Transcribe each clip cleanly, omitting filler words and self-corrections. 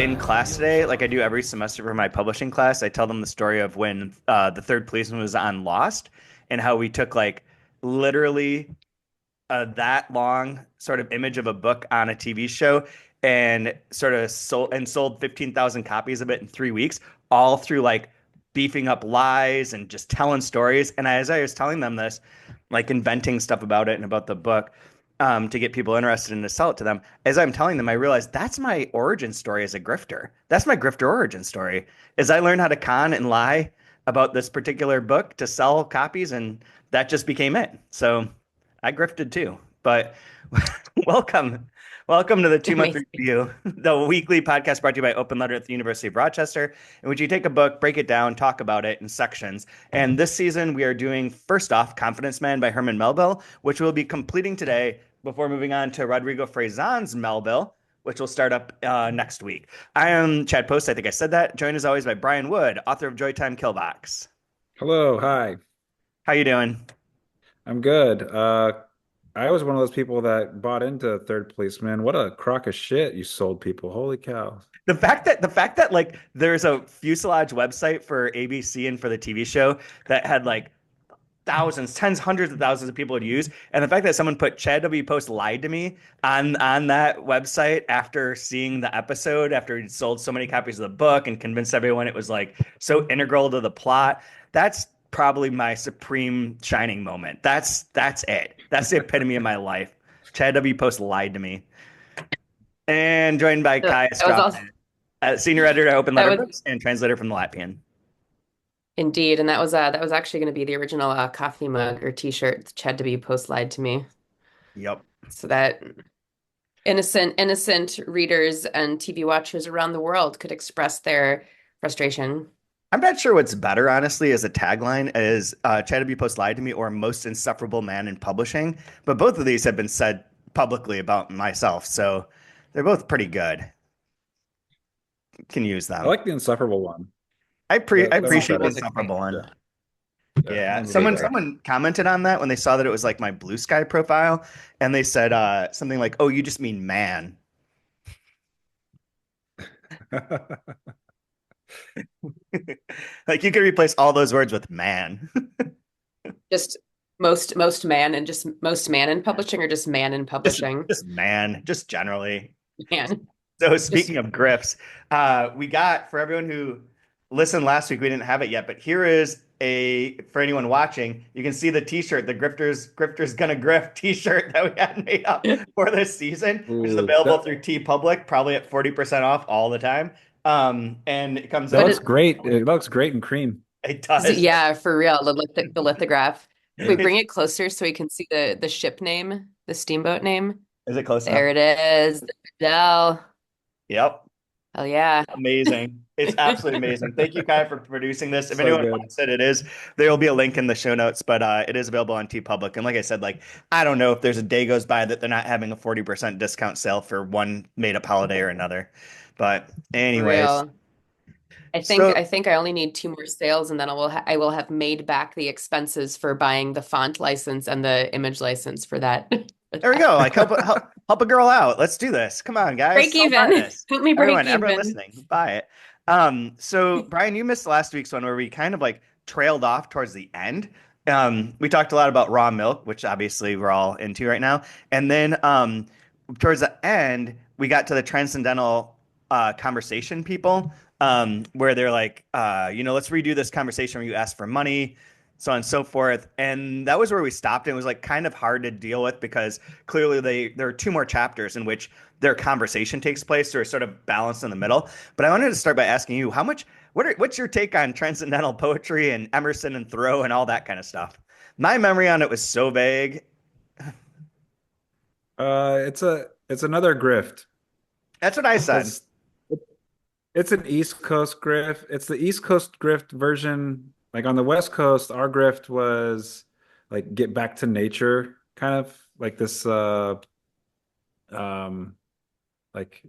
in class today, like I do every semester for my publishing class, I tell them the story of when the third policeman was on Lost and how we took like literally that long sort of image of a book on a TV show and sort of sold 15,000 copies of it in 3 weeks, all through like beefing up lies and just telling stories. And as I was telling them this, like inventing stuff about it and about the book, to get people interested and to sell it to them. As I'm telling them, I realized that's my origin story as a grifter. That's my grifter origin story. Is I learned how to con and lie about this particular book to sell copies, and that just became it. So I grifted too. But welcome. Welcome to the 2 Month Amazing. Review, the weekly podcast brought to you by Open Letter at the University of Rochester, in which you take a book, break it down, talk about it in sections. And this season, we are doing, first off, Confidence Man by Herman Melville, which we'll be completing today before moving on to Rodrigo Fresán's Melville, which will start up next week. I am Chad Post. I think I said that. Joined as always by Brian Wood, author of Joytime Killbox. Hello, hi. How you doing? I'm good. I was one of those people that bought into Third Policeman. What a crock of shit you sold people. Holy cow. The fact that like there's a fuselage website for ABC and for the TV show that had like thousands, tens, hundreds of thousands of people would use, and the fact that someone put Chad W. Post lied to me on that website after seeing the episode, after he'd sold so many copies of the book and convinced everyone it was like so integral to the plot. That's probably my supreme shining moment. That's it. That's the epitome of my life. Chad W. Post lied to me. And joined by Kaija That was also Straumanis, senior editor at Open that Letter was Books and translator from the Latvian. indeed, and that was actually going to be the original coffee mug or T-shirt. Chad W. Post lied to me, Yep. so that innocent readers and TV watchers around the world could express their frustration. I'm not sure what's better, honestly, as a tagline is Chad W. Post lied to me or most insufferable man in publishing. But both of these have been said publicly about myself. So they're both pretty good. Can use I them. like the insufferable one. I That one's appreciate the better. Insufferable is a great insufferable Yeah, one. yeah, that Yeah. one's way Someone better. someone commented on that when they saw that it was like my Blue Sky profile, and they said something like, "Oh, you just mean man." Like you could replace all those words with man. Just most man and just most man in publishing or just man in Just publishing. just man, just generally. Man, So just speaking of grifts, we got for everyone who listened last week, we didn't have it yet, but here is a for anyone watching, you can see the T-shirt, the Grifters Gonna Grift T-shirt that we had made up for this season, which is Ooh, available that through T Public, probably at 40% off all the time. And it comes that but in, looks it great. It looks great in cream. it does. yeah, for real. The lithograph. Can we It's, bring it closer so we can see the ship name, the steamboat name? is it close enough? There it is. The Dell. Yep. Oh yeah. Amazing. It's absolutely amazing. Thank you, Kai, for producing this. If So anyone good. wants it, it is. There will be a link in the show notes, but it is available on TeePublic. And like I said, like I don't know if there's a day goes by that they're not having a 40% discount sale for one made-up holiday or another. But For anyways, real. I think so I think I only need two more sales and then I will have made back the expenses for buying the font license and the image license for that. there we go. Like help a girl out. Let's do this. Come on, guys. Break Sell buy even. this. Help me break Everyone even. listening, buy it. So Brian, you missed last week's one where we kind of like trailed off towards the end. We talked a lot about raw milk, which obviously we're all into right now. And then towards the end, we got to the transcendental conversation people, where they're like, let's redo this conversation where you ask for money, so on and so forth. And that was where we stopped. And it was like kind of hard to deal with because clearly there are two more chapters in which their conversation takes place. So it's sort of balanced in the middle. But I wanted to start by asking you, what's your take on transcendental poetry and Emerson and Thoreau and all that kind of stuff? My memory on it was so vague. It's another grift. That's what I said. It's it's an East Coast grift. It's the East Coast grift version. Like on the West Coast, our grift was like get back to nature, kind of like this um like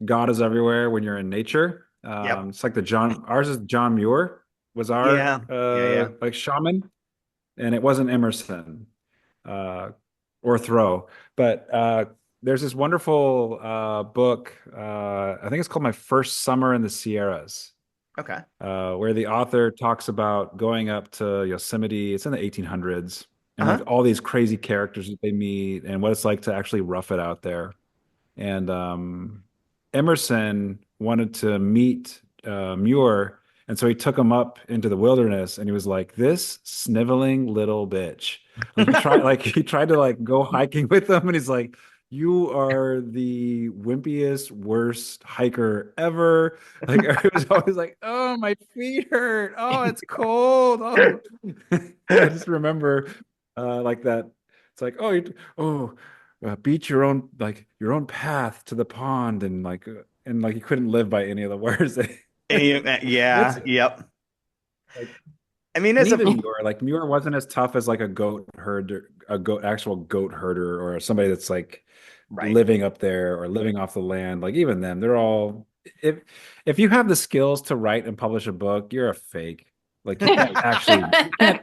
God is everywhere when you're in nature. Yep. It's like the John ours is John Muir was our Yeah. Yeah. Yeah. like shaman, and it wasn't Emerson uh or Thoreau. But there's this wonderful book. I think it's called My First Summer in the Sierras, Okay. where the author talks about going up to Yosemite. It's in the 1800s, and like Uh-huh. all these crazy characters that they meet, and what it's like to actually rough it out there. And Emerson wanted to meet Muir, and so he took him up into the wilderness, and he was like, "This sniveling little bitch." He tried to like go hiking with them, and he's like, "You are the wimpiest, worst hiker ever." Like it was always like, "Oh, my feet hurt. Oh, it's cold. Oh." I just remember like that. It's like, oh, beat your own like your own path to the pond, and like he couldn't live by any of the words. It's Yeah. Yep. like, I mean, and as a even Muir wasn't as tough as like a goat herder, actual goat herder, or somebody that's like right. living up there or living off the land. Like even them, they're all if if you have the skills to write and publish a book, you're a fake. Like you can't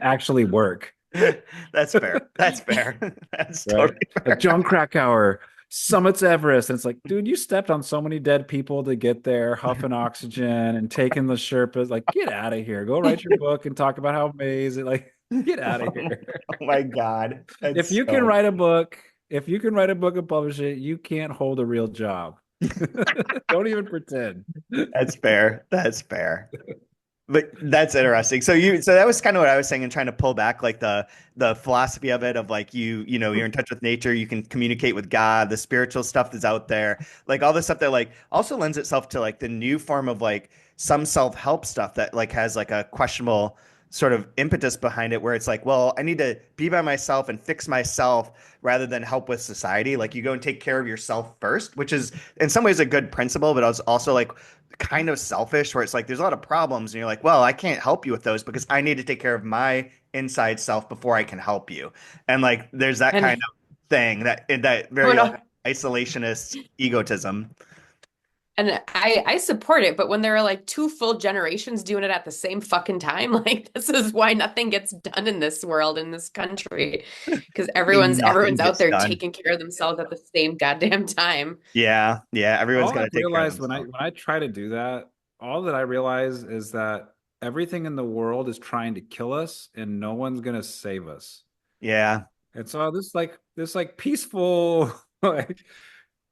actually work. That's fair. That's fair. That's Right? totally Like fair. John Krakauer summits Everest. And it's like, dude, you stepped on so many dead people to get there, huffing oxygen and taking the Sherpas. Like, get out of here. Go write your book and talk about how amazing. Like, get out of here. Oh my God. If That's you can so write a book, if you can write a book and publish it, you can't hold a real job. Don't even pretend. that's fair. That's fair. But that's interesting. So that was kind of what I was saying and trying to pull back like the philosophy of it of like you're in touch with nature, you can communicate with God, the spiritual stuff that's out there, like all this stuff that like also lends itself to like the new form of like some self-help stuff that like has like a questionable sort of impetus behind it where it's like, well, I need to be by myself and fix myself rather than help with society. Like you go and take care of yourself first, which is in some ways a good principle, but it's also like kind of selfish where it's like there's a lot of problems and you're like, well, I can't help you with those because I need to take care of my inside self before I can help you. And like there's that kind And of thing that oh very like no, isolationist egotism. and I support it, but when there are like two full generations doing it at the same fucking time, like this is why nothing gets done in this world, in this country, because I mean, nothing everyone's out gets there done. taking care of themselves at the same goddamn time. Yeah, yeah, everyone's All got I've to take care of realized themselves. when I try to do that, all that I realize is that everything in the world is trying to kill us and no one's gonna save us. Yeah. And so this like peaceful like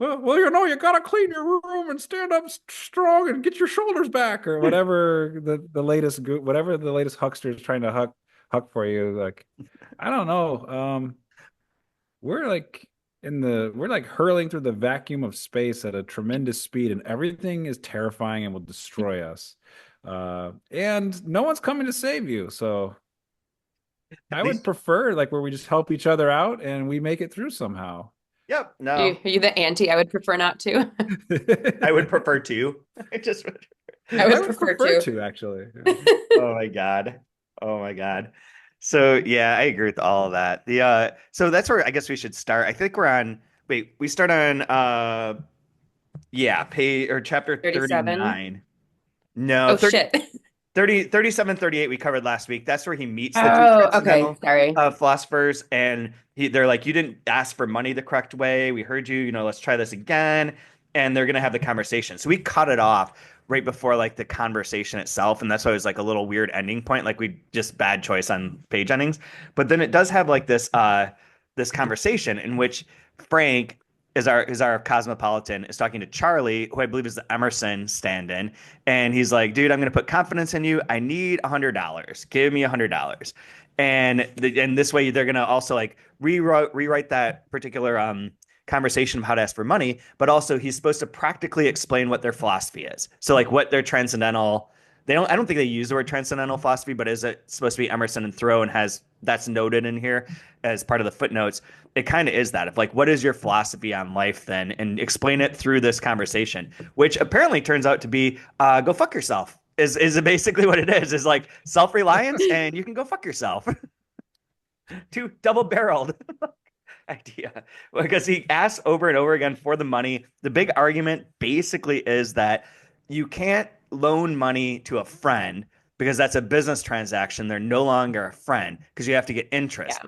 you gotta clean your room and stand up strong and get your shoulders back or whatever whatever the latest huckster is trying to huck for you. Like I don't know. We're like we're like hurling through the vacuum of space at a tremendous speed, and everything is terrifying and will destroy us. And no one's coming to save you. So At I would least, prefer like where we just help each other out and we make it through somehow. yep, no. Are you the anti? I would prefer not to. I would prefer to. I just I I would would prefer prefer to. to actually. oh my God. Oh my God. So yeah, I agree with all of that. So that's where I guess we should start. I think we're on we start on yeah, pay or chapter 37. 39. No, Oh shit. 37, 38 we covered last week. That's where he meets the two Oh, okay. transcendental Sorry. philosophers, and they're like, "You didn't ask for money the correct way. We heard you. Let's try this again." And they're gonna have the conversation. So we cut it off right before like the conversation itself, and that's why it was like a little weird ending point. Like we just bad choice on page endings. But then it does have like this conversation in which Frank is our cosmopolitan is talking to Charlie, who I believe is the Emerson stand-in, and he's like, dude, I'm going to put confidence in you. I need $100. Give me $100. And this way they're going to also like rewrite that particular conversation of how to ask for money, but also he's supposed to practically explain what their philosophy is. So like what their transcendental I don't think they use the word transcendental philosophy, but is it supposed to be Emerson and Thoreau and has that's noted in here as part of the footnotes? It kind of is that of like, what is your philosophy on life then? And explain it through this conversation, which apparently turns out to be go fuck yourself. Is basically what it is like self-reliance and you can go fuck yourself. Two double-barreled idea because he asks over and over again for the money. The big argument basically is that you can't loan money to a friend because that's a business transaction. They're no longer a friend because you have to get Yeah. interest.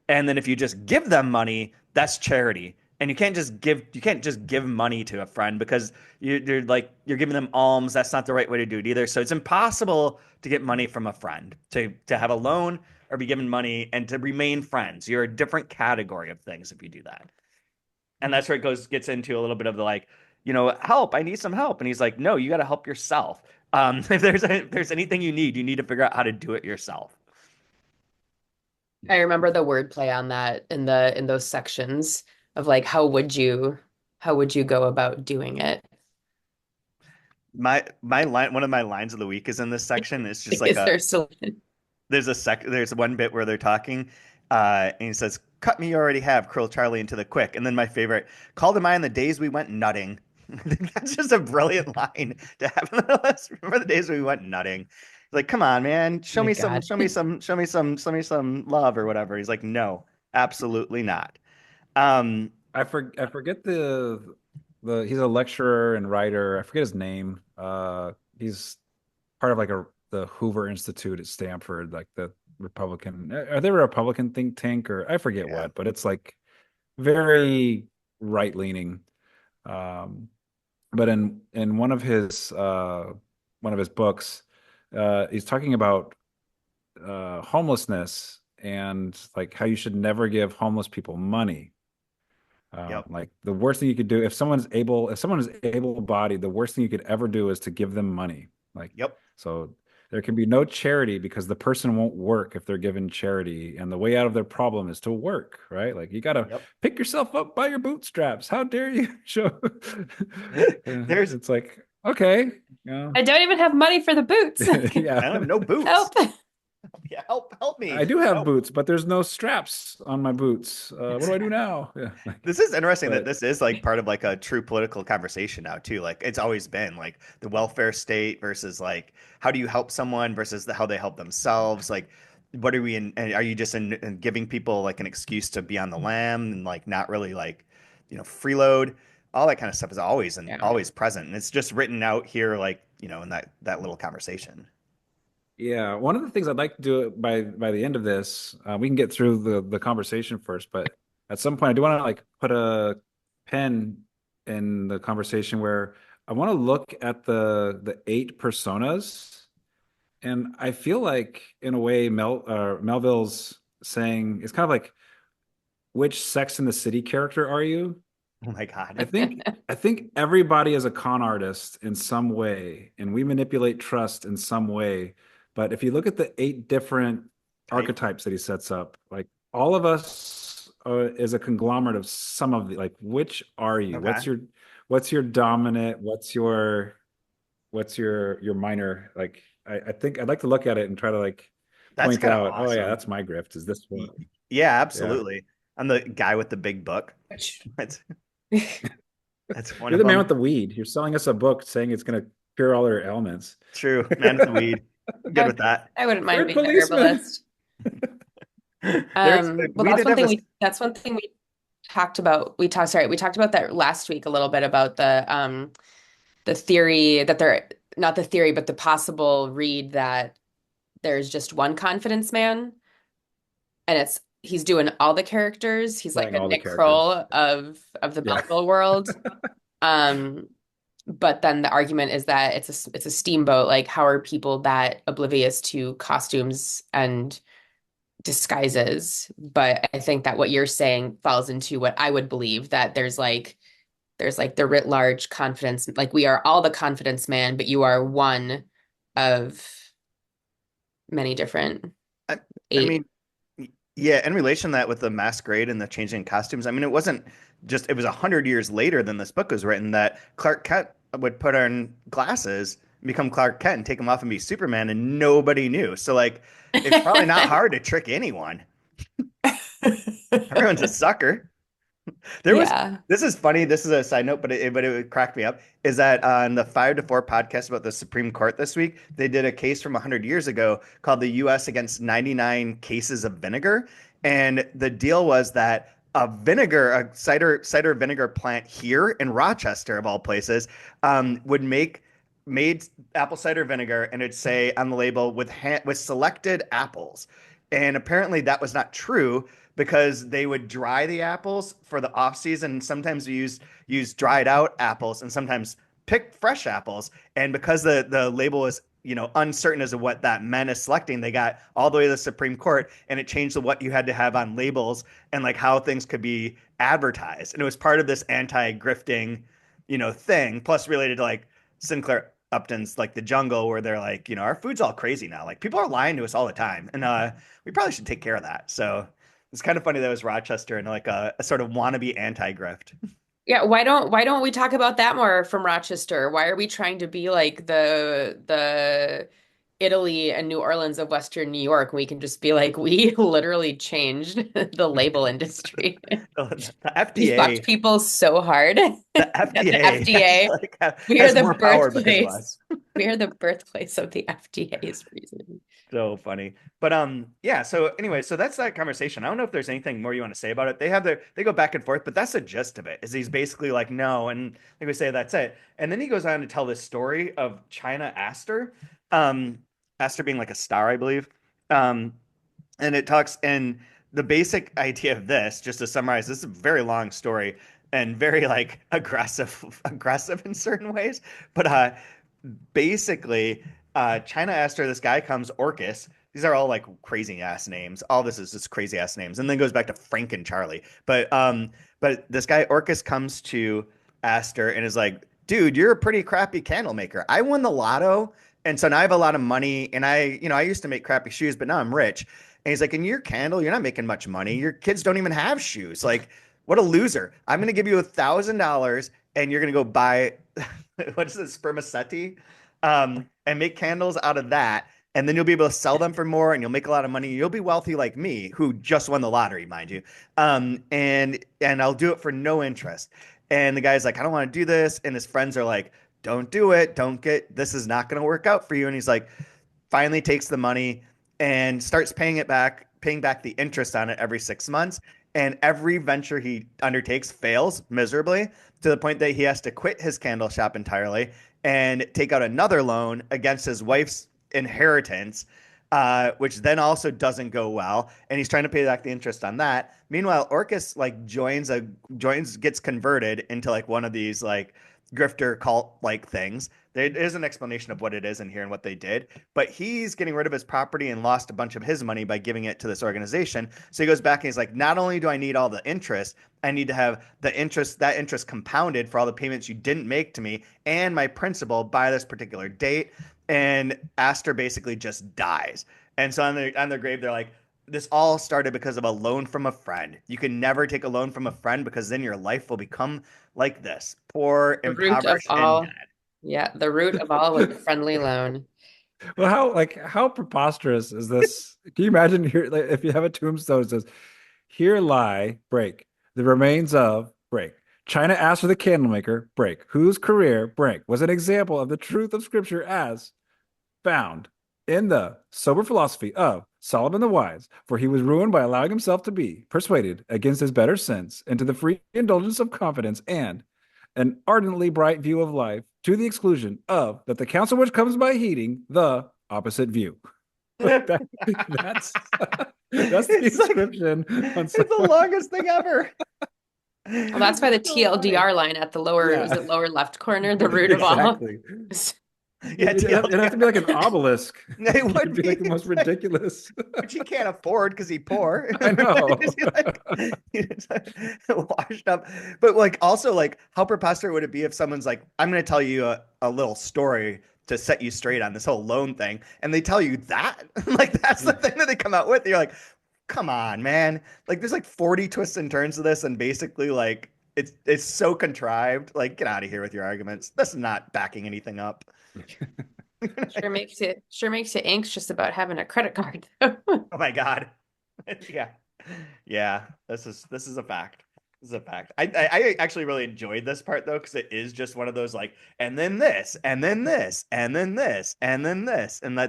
And then if you just give them money, that's charity. And you can't just give money to a friend because you're like you're giving them alms. That's not the right way to do it either. So it's impossible to get money from a friend, to have a loan or be given money and to remain friends. You're a different category of things if you do that. And that's where it gets into a little bit of the like, help, I need some help. And he's like, no, you got to help yourself. If there's anything you need to figure out how to do it yourself. I remember the wordplay on that in those sections of like how would you go about doing it? My line, one of my lines of the week is in this section. It's just Like, like is there a solution? there's one bit where they're talking, and he says, "Cut me, you already have, Cruel Charlie into the quick." And then my favorite, "Call to mind the days we went nutting." I think that's just a brilliant line to have on the list. Remember the days we went nutting? Like, come on, man, Oh my God. show me some love or whatever. He's like, no, absolutely not. Um, I forget the he's a lecturer and writer. I forget his name. He's part of like the Hoover Institute at Stanford, like the Republican. Are they a Republican think tank or I forget yeah, what, but it's like very right leaning. Um, but in one of his books, he's talking about homelessness and like how you should never give homeless people money. yep, Like the worst thing you could do if someone is able-bodied, the worst thing you could ever do is to give them money. Like, yep, so there can be no charity because the person won't work if they're given charity, and the way out of their problem is to work, right? Like you got to yep. pick yourself up by your bootstraps. How dare you show? There's It's like, okay, you know, I don't even have money for the boots. yeah. I don't have no boots. Help. Yeah, help me. I do have Help. boots, but there's no straps on my boots. What do I do now? Yeah. This is interesting that But this is like part of like a true political conversation now too. Like it's always been like the welfare state versus like how do you help someone versus how they help themselves. Like what are we in? Are you just in giving people like an excuse to be on the lam and like not really like freeload? All that kind of stuff is Yeah. always present, and it's just written out here like in that little conversation. yeah, one of the things I'd like to do by the end of this, we can get through the conversation first, but at some point I do want to like put a pen in the conversation where I want to look at the eight personas, and I feel like in a way Melville's saying it's kind of like which Sex in the City character are you? Oh my God. I think everybody is a con artist in some way, and we manipulate trust in some way. But if you look at the eight different Type. archetypes that he sets up, like all of us is a conglomerate of some of the like. Which are you? Okay. What's your dominant? What's your minor? Like I think I'd like to look at it and try to like That's point kind of out. Oh yeah, awesome. that's my grift. Is this one? Yeah, Yeah. absolutely. I'm the guy with the big book. Which That's that's one You're of the man them. with the weed. You're selling us a book saying it's going to cure all our ailments. True. Man with the weed. I'm good with that. I wouldn't mind Third being the policeman. herbalist. There's Well, we did have a that's one thing we talked about. We talked about that last week a little bit about the theory that there, not the theory, but the possible read that there's just one confidence man, and he's doing all the characters. He's like Playing a all the Nick characters. Kroll of the Yeah. Melville world. Um, but then the argument is that it's a steamboat. Like, how are people that oblivious to costumes and disguises? But I think that what you're saying falls into what I would believe, that there's like the writ large confidence, like we are all the confidence man, but you are one of many different I, I eight. mean, yeah, in relation to that with the masquerade and the changing costumes, I mean, it was 100 years later than this book was written that Clark Kent would put on glasses, become Clark Kent, and take them off and be Superman, and nobody knew. So, like, it's probably not hard to trick anyone. Everyone's a sucker. There was Yeah. This is funny. This is a side note, but it would crack me up. Is that on the 5 to 4 podcast about the Supreme Court this week? They did a case from 100 years ago called the U.S. against 99 cases of vinegar, and the deal was that a cider vinegar plant here in Rochester, of all places, would made apple cider vinegar, and it'd say on the label with selected apples. And apparently that was not true because they would dry the apples for the off season. Sometimes we use dried out apples and sometimes pick fresh apples. And because the label was, uncertain as to what that meant as selecting, they got all the way to the Supreme Court and it changed what you had to have on labels and like how things could be advertised. And it was part of this anti-grifting, thing, plus related to like Sinclair Upton's like The Jungle, where they're like, our food's all crazy now. Like people are lying to us all the time. And we probably should take care of that. So it's kind of funny that it was Rochester and like a sort of wannabe anti-grift. Yeah, why don't we talk about that more from Rochester? Why are we trying to be like the Italy and New Orleans of Western New York? We can just be like, we literally changed the label industry. The We fucked FDA, people so hard the at the FDA FDA. like, We are has the more power because of birthplace. us. We are the birthplace of the FDA's reason. So funny. But yeah, so anyway, so that's that conversation. I don't know if there's anything more you want to say about it. They go back and forth, but that's the gist of it. Is he's basically like no, and like we say that's it. And then he goes on to tell this story of China Aster. Aster being like a star, I believe. Um and it talks and the basic idea of this, just to summarize, this is a very long story and very like aggressive in certain ways. But basically, China Aster, this guy comes, Orcus. These are all like crazy ass names. All this is just crazy ass names, and then goes back to Frank and Charlie. But this guy Orcus comes to Aster and is like, "Dude, you're a pretty crappy candle maker. I won the lotto, and so now I have a lot of money. And I used to make crappy shoes, but now I'm rich." And he's like, "In your candle, you're not making much money. Your kids don't even have shoes. Like, what a loser! I'm gonna give you $1,000, and you're gonna go buy." What is it, spermaceti, and make candles out of that, and then you'll be able to sell them for more, and you'll make a lot of money. You'll be wealthy like me, who just won the lottery, mind you. And I'll do it for no interest. And the guy's like, I don't want to do this, and his friends are like, don't do it. Don't get this is not going to work out for you. And he's like, finally takes the money and starts paying back the interest on it every 6 months. And every venture he undertakes fails miserably to the point that he has to quit his candle shop entirely and take out another loan against his wife's inheritance, which then also doesn't go well. And he's trying to pay back the interest on that. Meanwhile, Orcus like gets converted into like one of these like grifter cult like things. There is an explanation of what it is in here and what they did, but he's getting rid of his property and lost a bunch of his money by giving it to this organization. So he goes back and he's like, not only do I need all the interest, I need to have that interest compounded for all the payments you didn't make to me and my principal by this particular date. And Aster basically just dies. And so on their grave, they're like, this all started because of a loan from a friend. You can never take a loan from a friend because then your life will become like this, poor, The root of impoverished, and all, yeah, the root of all was a friendly loan. Well, how preposterous is this? Can you imagine here, like, if you have a tombstone that says, "Here lie, break, the remains of break. China asked for the candlemaker, break, whose career, break, was an example of the truth of Scripture as found in the sober philosophy of Solomon the Wise, for he was ruined by allowing himself to be persuaded against his better sense into the free indulgence of confidence and an ardently bright view of life to the exclusion of that the counsel which comes by heeding the opposite view." That's that's the It's like inscription on it's the longest thing ever. Well, that's why the It's so funny. TLDR line at the lower, Yeah. was it lower left corner, the root of all? Exactly. Yeah, It'd have to be like an obelisk. It It would would be like the be. most It's like- ridiculous. which he can't afford because he's poor. I know. He's like washed up. But like also like how preposterous would it be if someone's like, I'm gonna tell you a little story to set you straight on this whole loan thing, and they tell you that? Like that's the thing that they come out with. You're like, come on, man. Like there's like 40 twists and turns to this, and basically like it's so contrived. Like, get out of here with your arguments. This is not backing anything up. Sure makes you anxious about having a credit card though. Oh my God. Yeah. Yeah. This is a fact. This is a fact. I actually really enjoyed this part though, because it is just one of those like, and then this, and then this, and then this, and then this. And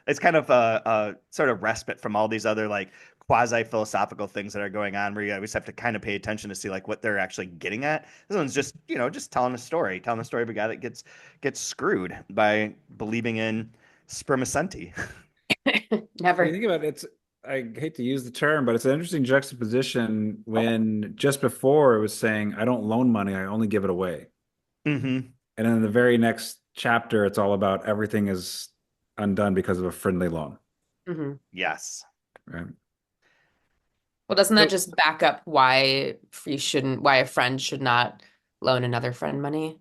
it's kind of a sort of respite from all these other like quasi philosophical things that are going on where you always have to kind of pay attention to see like what they're actually getting at. This one's just, just telling a story of a guy that gets screwed by believing in spermaceti. When Never. you think about it, I hate to use the term, but it's an interesting juxtaposition when just before it was saying, I don't loan money, I only give it away. Mm-hmm. And then in the very next chapter, it's all about everything is undone because of a friendly loan. Hmm. Yes. Right. Well, doesn't that So just back up why a friend should not loan another friend money?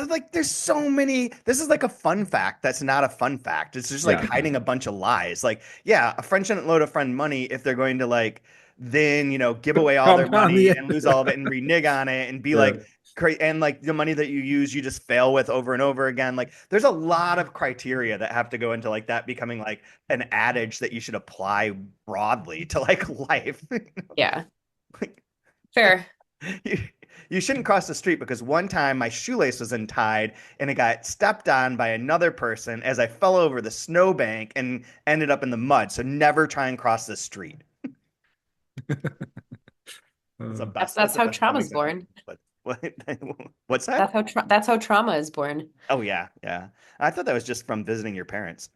like there's so many. This is like a fun fact that's not a fun fact. It's just like Yeah. hiding a bunch of lies. Like, yeah, a friend shouldn't loan a friend money if they're going to like then, give away all their Compound money the and lose all of it and renege on it and be yeah. like and like the money that you use you just fail with over and over again. Like there's a lot of criteria that have to go into like that becoming like an adage that you should apply broadly to like life. Yeah, Like, fair. you, you shouldn't cross the street because one time my shoelace was untied and it got stepped on by another person as I fell over the snowbank and ended up in the mud. So never try and cross the street. That's the Uh, best. That's That's the how best dumb trauma's example. born. What? What's that? That's how trauma is born. Oh yeah, yeah. I thought that was just from visiting your parents.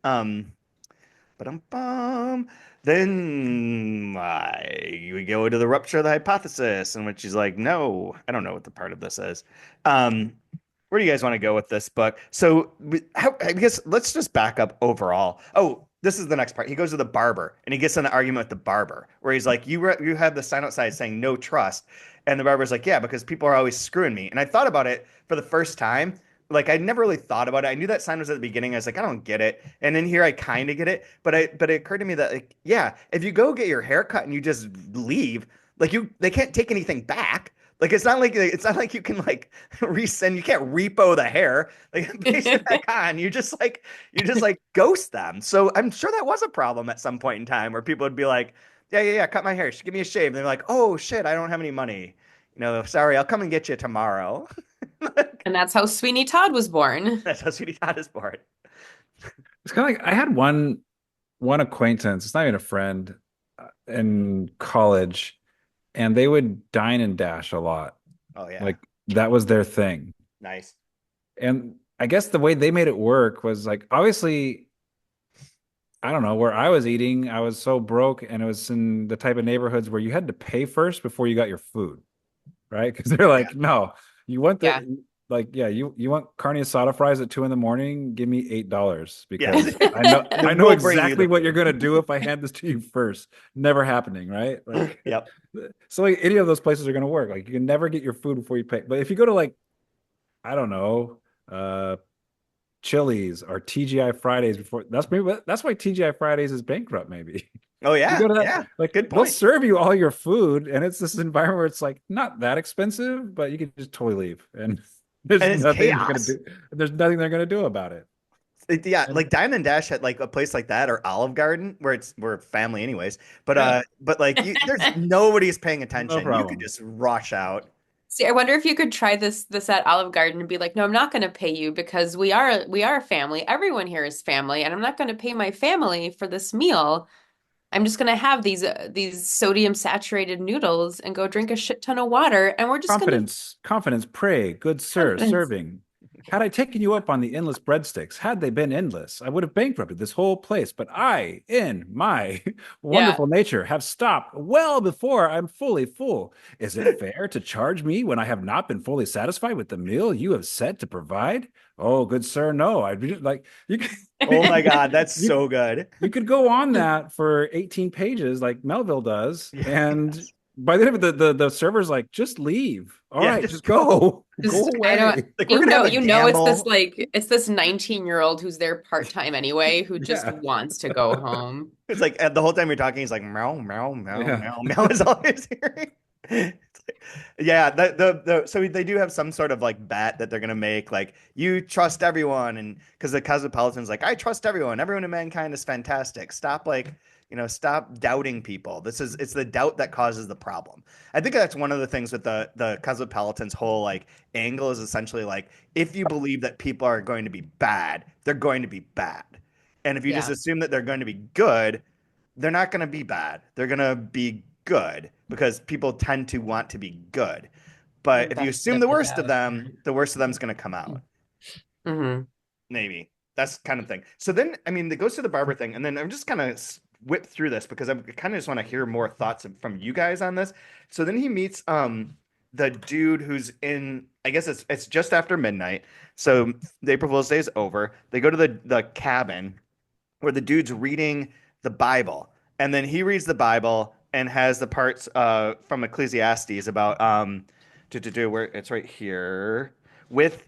Ba-dum-bum. Then we go to the rupture of the hypothesis, in which he's like, no, I don't know what the part of this is. Um, where do you guys want to go with this book? So, I guess let's just back up overall. Oh, this is the next part. He goes to the barber and he gets in an argument with the barber where he's like, you have the sign outside saying no trust. And the barber's like, yeah, because people are always screwing me. And I thought about it for the first time. Like I never really thought about it. I knew that sign was at the beginning. I was like, I don't get it. And then here I kind of get it. But it occurred to me that like, yeah, if you go get your hair cut and you just leave, like they can't take anything back. Like it's not like you can like resend. You can't repo the hair. Like paste it back on. You just like ghost them. So I'm sure that was a problem at some point in time where people would be like, yeah, yeah, yeah, cut my hair. Just give me a shave. And they're like, oh shit, I don't have any money. Sorry, I'll come and get you tomorrow. And that's how Sweeney Todd was born. That's how Sweetie Todd is born. it's kind of like I had one acquaintance, it's not even a friend, in college, and they would dine and dash a lot. Oh yeah, Like that was their thing. nice. And I guess the way they made it work was like obviously I don't know where I was eating, I was so broke and it was in the type of neighborhoods where you had to pay first before you got your food, right? Because they're Yeah, like, no, you want Yeah. the like, yeah, you want carne asada fries at 2 a.m, give me $8 yeah. because I know And I then know we'll bring you exactly the what you're food. gonna do if I hand this to you first. Never happening, right? Like Yep. so like any of those places are gonna work. Like you can never get your food before you pay. But if you go to like, I don't know, Chili's or TGI Fridays before that's why TGI Fridays is bankrupt, maybe. Oh You yeah, go to that, yeah. like Good they'll point. serve you all your food, and it's this environment where it's like not that expensive, but you can just totally leave, and And it's chaos. there's nothing they're gonna do about it. Yeah, And like Diamond Dash had like a place like that or Olive Garden where we're family anyways. But yeah, like there's nobody's paying no attention. You could problem. just rush out. See, I wonder if you could try this at Olive Garden and be like, no, I'm not going to pay you because we are family. Everyone here is family, and I'm not going to pay my family for this meal. I'm just going to have these sodium saturated noodles and go drink a shit ton of water, and we're just going to Confidence, pray, good sir, confidence. serving. Had I taken you up on the endless breadsticks, had they been endless, I would have bankrupted this whole place. But I, in my Yeah. wonderful nature, have stopped well before I'm fully full. Is it fair to charge me when I have not been fully satisfied with the meal you have set to provide? Oh, good sir, no. I like you. Oh my God, that's You so good. you could go on that for 18 pages like Melville does, Yeah, and yes. by the end of it, the server's like, just leave. All Yeah, right, just just go. go. Go Just I don't away. Like we're gonna have a it's this gamble. like it's this 19-year-old who's there part-time anyway who just Yeah. wants to go home. It's like the whole time you're talking, he's like meow, meow, meow, Yeah. meow, meow is all he's hearing. It's like, yeah, so they do have some sort of like bet that they're gonna make, like you trust everyone, and because the Cosmopolitan's like, I trust everyone in mankind is fantastic. Stop stop doubting people. It's the doubt that causes the problem. I think that's one of the things with the Cosmopolitan's whole like angle is essentially like if you believe that people are going to be bad, they're going to be bad. And if you just Yeah. assume that they're going to be good, they're not going to be bad. They're going to be good because people tend to want to be good. But if you Benefit assume of the the worst of doubt. them, the worst of them is going to come out. Hmm. Maybe that's kind of thing. So then, I mean, it goes to the barber thing, and then I'm just kind of whip through this because I kind of just want to hear more thoughts from you guys on this. So then he meets the dude who's in, I guess it's just after midnight. So the April Fool's Day is over. They go to the cabin where the dude's reading the Bible, and then he reads the Bible and has the parts from Ecclesiastes about where it's right here with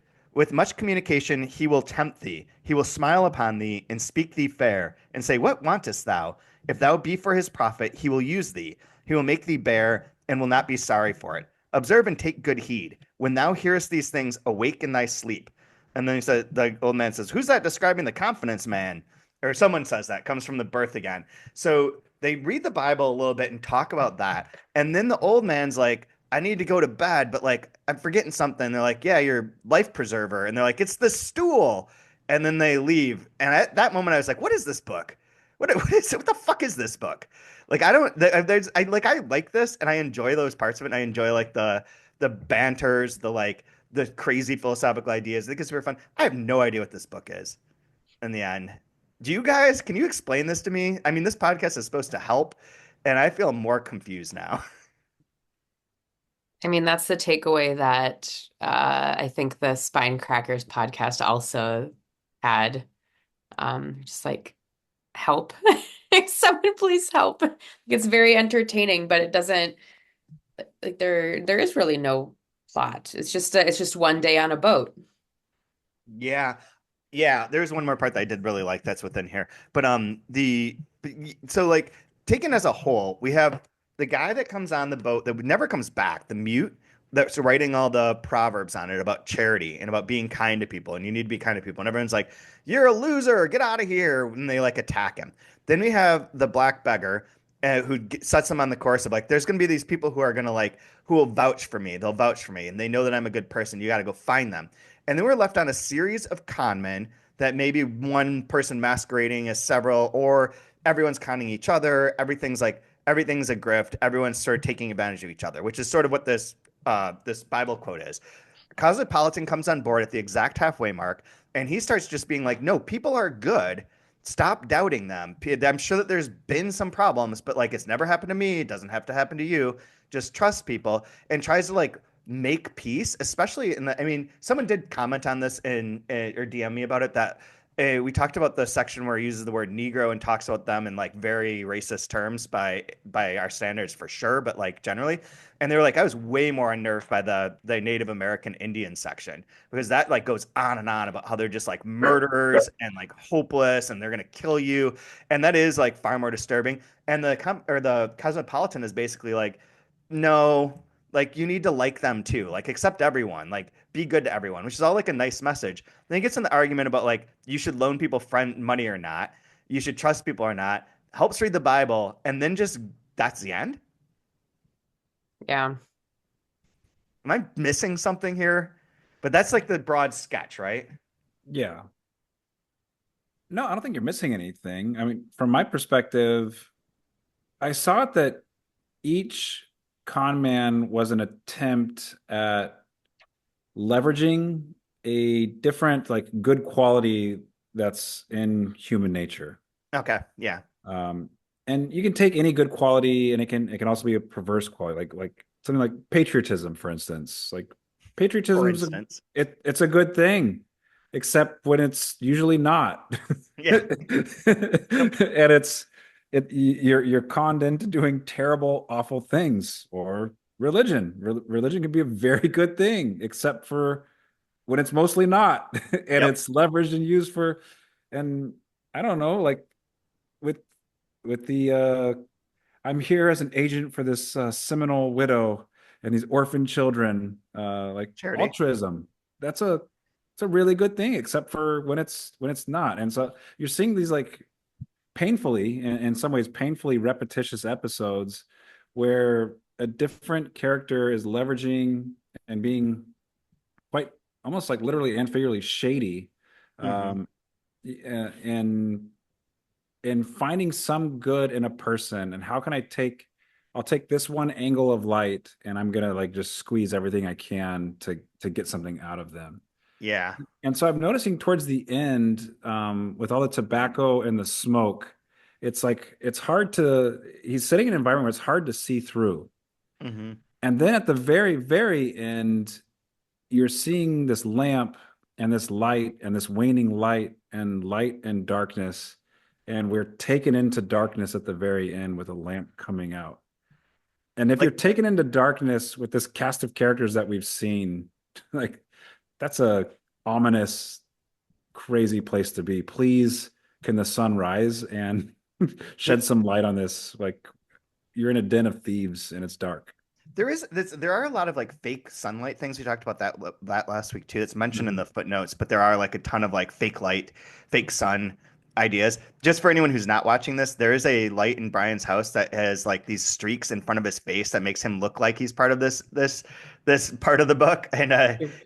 much communication he will tempt thee, he will smile upon thee and speak thee fair and say, what wantest thou? If thou be for his profit, he will use thee, he will make thee bear and will not be sorry for it. Observe and take good heed when thou hearest these things, awake in thy sleep. And then he said, the old man says, who's that describing the confidence man? Or someone says that comes from the birth again. So they read the Bible a little bit and talk about that. And then the old man's like, I need to go to bed, but like I'm forgetting something. They're like, yeah, your life preserver. And they're like, it's the stool. And then they leave. And at that moment I was like, what is this book? What the fuck is this book? Like I don't I like this and I enjoy those parts of it. And I enjoy like the banters, the like the crazy philosophical ideas. I think it's super fun. I have no idea what this book is in the end. Do you guys, can you explain this to me? I mean, this podcast is supposed to help, and I feel more confused now. I mean, that's the takeaway that I think the Spine Crackers podcast also had. Just like help. Someone please help. It's very entertaining, but it doesn't like there is really no plot. It's just one day on a boat. Yeah. Yeah, there's one more part that I did really like that's within here. But the so like taken as a whole, we have the guy that comes on the boat that never comes back, the mute that's writing all the proverbs on it about charity and about being kind to people and you need to be kind to people. And everyone's like, "You're a loser, get out of here." When they like attack him. Then we have the black beggar sets them on the course of like, there's going to be these people who are going to like, who will vouch for me. They'll vouch for me and they know that I'm a good person. You got to go find them. And then we're left on a series of con men that maybe one person masquerading as several, or everyone's conning each other. Everything's a grift. Everyone's sort of taking advantage of each other, which is sort of what this Bible quote is. Cosmopolitan comes on board at the exact halfway mark, and he starts just being like, "No, people are good. Stop doubting them. I'm sure that there's been some problems, but like it's never happened to me. It doesn't have to happen to you. Just trust people." And tries to like make peace, especially in the. I mean, someone did comment on this in or DM me about it that we talked about the section where he uses the word Negro and talks about them in like very racist terms by our standards for sure, but like generally. And they were like, I was way more unnerved by the Native American Indian section because that like goes on and on about how they're just like murderers and like hopeless and they're gonna kill you, and that is like far more disturbing. And the Cosmopolitan is basically like, no, like you need to like them too, like accept everyone, like be good to everyone, which is all like a nice message. Then he gets in the argument about like you should loan people friend money or not, you should trust people or not, helps read the Bible, and then just that's the end. Yeah. Am I missing something here? But that's like the broad sketch, right? Yeah. No, I don't think you're missing anything. I mean, from my perspective, I saw it that each con man was an attempt at leveraging a different, like, good quality that's in human nature. Okay, yeah. And you can take any good quality, and it can also be a perverse quality, like something like patriotism, for instance. Like For patriotism, instance. it's a good thing, except when it's usually not. Yeah. Yep. And you're conned into doing terrible, awful things. Or religion. Religion can be a very good thing, except for when it's mostly not, and Yep. it's leveraged and used for, and I don't know, like with the I'm here as an agent for this Seminole widow and these orphan children, like Charity. altruism. That's a it's a really good thing, except for when it's not. And so you're seeing these like painfully, in some ways, painfully repetitious episodes where a different character is leveraging and being quite almost like literally and figuratively shady, Hmm. um, and finding some good in a person, and how can I'll take this one angle of light and I'm gonna like just squeeze everything I can to get something out of them. Yeah. And so I'm noticing towards the end, with all the tobacco and the smoke, it's like it's hard to he's sitting in an environment where it's hard to see through. Hmm. And then at the very, very end, you're seeing this lamp and this light and this waning light and darkness. And we're taken into darkness at the very end with a lamp coming out. And if you're Like taken into darkness with this cast of characters that we've seen, like that's a ominous, crazy place to be. Please, can the sun rise and shed some light on this? Like you're in a den of thieves and it's dark. there are a lot of like fake sunlight things. We talked about that last week too. It's mentioned in Mhm. the footnotes, but there are like a ton of like fake light, fake sun ideas. Just for anyone who's not watching this, there is a light in Brian's house that has like these streaks in front of his face that makes him look like he's part of this part of the book. Have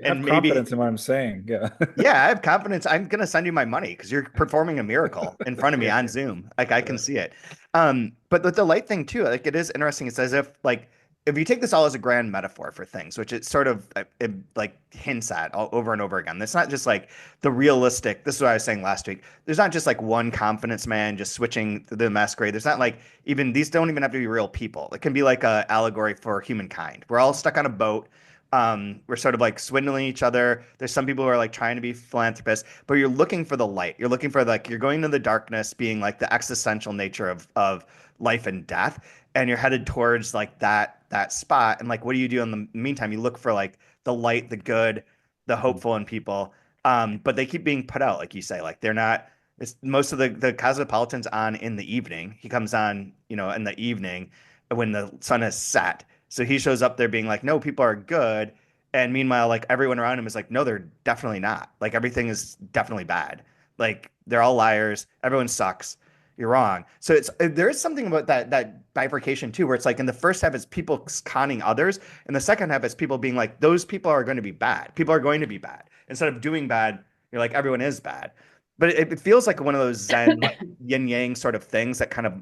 And maybe confidence in what I'm saying. Yeah. yeah, I have confidence. I'm gonna send you my money because you're performing a miracle in front of me Yeah. on Zoom. Like I can Yeah. see it. But with the light thing too, like it is interesting. It's as if like if you take this all as a grand metaphor for things, which it sort of it, like hints at all over and over again. It's not just like the realistic. This is what I was saying last week. There's not just like one confidence man just switching to the masquerade. There's not like even these don't even have to be real people. It can be like a allegory for humankind. We're all stuck on a boat. We're sort of like swindling each other. There's some people who are like trying to be philanthropists, but you're looking for the light. You're looking for like you're going to the darkness, being like the existential nature of life and death, and you're headed towards like that spot. And like, what do you do in the meantime? You look for like the light, the good, the hopeful in people. But they keep being put out, like you say, like they're not. It's most of the Cosmopolitan's on in the evening. He comes on, in the evening when the sun has set. So he shows up there being like, no, people are good. And meanwhile, like everyone around him is like, no, they're definitely not. Like everything is definitely bad. Like they're all liars. Everyone sucks. You're wrong. So there is something about that bifurcation too, where it's like in the first half it's people conning others, and the second half it's people being like, those people are going to be bad. People are going to be bad. Instead of doing bad, you're like, everyone is bad. But it feels like one of those Zen like yin yang sort of things that kind of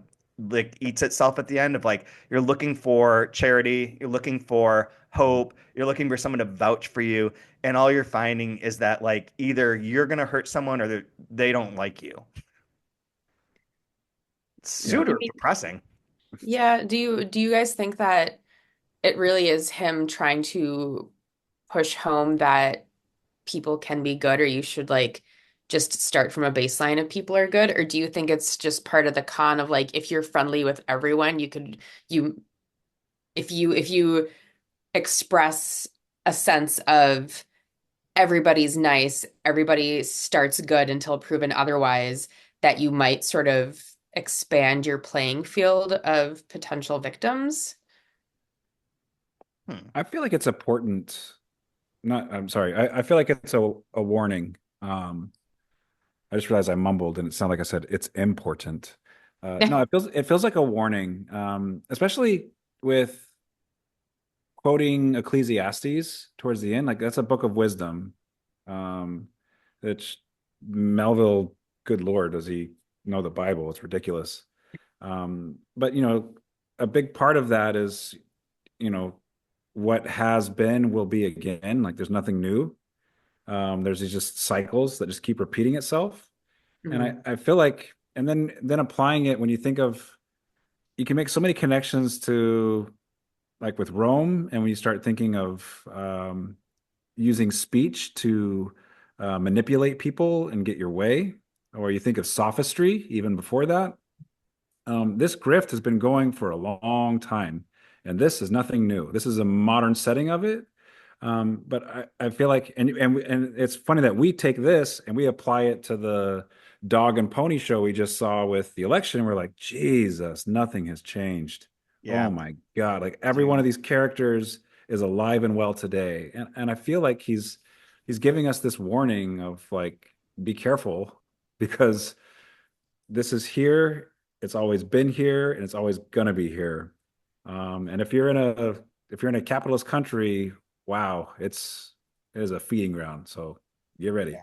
like eats itself at the end of like you're looking for charity, you're looking for hope, you're looking for someone to vouch for you, and all you're finding is that like either you're gonna hurt someone or they don't like you. It's Yeah. I super mean, depressing. yeah, do you guys think that it really is him trying to push home that people can be good, or you should like just start from a baseline of people are good? Or do you think it's just part of the con of like if you're friendly with everyone, you if you express a sense of everybody's nice, everybody starts good until proven otherwise, that you might sort of expand your playing field of potential victims? Hmm. I feel like it's important. Not, I'm sorry. I feel like it's a warning. I just realized I mumbled and it sounded like I said it's important. No, it feels like a warning, especially with quoting Ecclesiastes towards the end. Like that's a book of wisdom. Um, it's Melville, good Lord, does he know the Bible? It's ridiculous. But a big part of that is, you know, what has been will be again. Like there's nothing new. There's these just cycles that just keep repeating itself. And I, Mhm. I feel like, and then applying it when you think of, you can make so many connections to like with Rome, and when you start thinking of using speech to manipulate people and get your way, or you think of sophistry even before that. This grift has been going for a long time, and this is nothing new. This is a modern setting of it. But I feel like, and it's funny that we take this and we apply it to the dog and pony show we just saw with the election. And we're like, Jesus, nothing has changed. Oh Yeah. my God. Like every one Dude. of these characters is alive and well today. And I feel like he's giving us this warning of like, be careful because this is here. It's always been here, and it's always gonna be here. And if you're in a capitalist country, wow, it is a feeding ground. So get ready.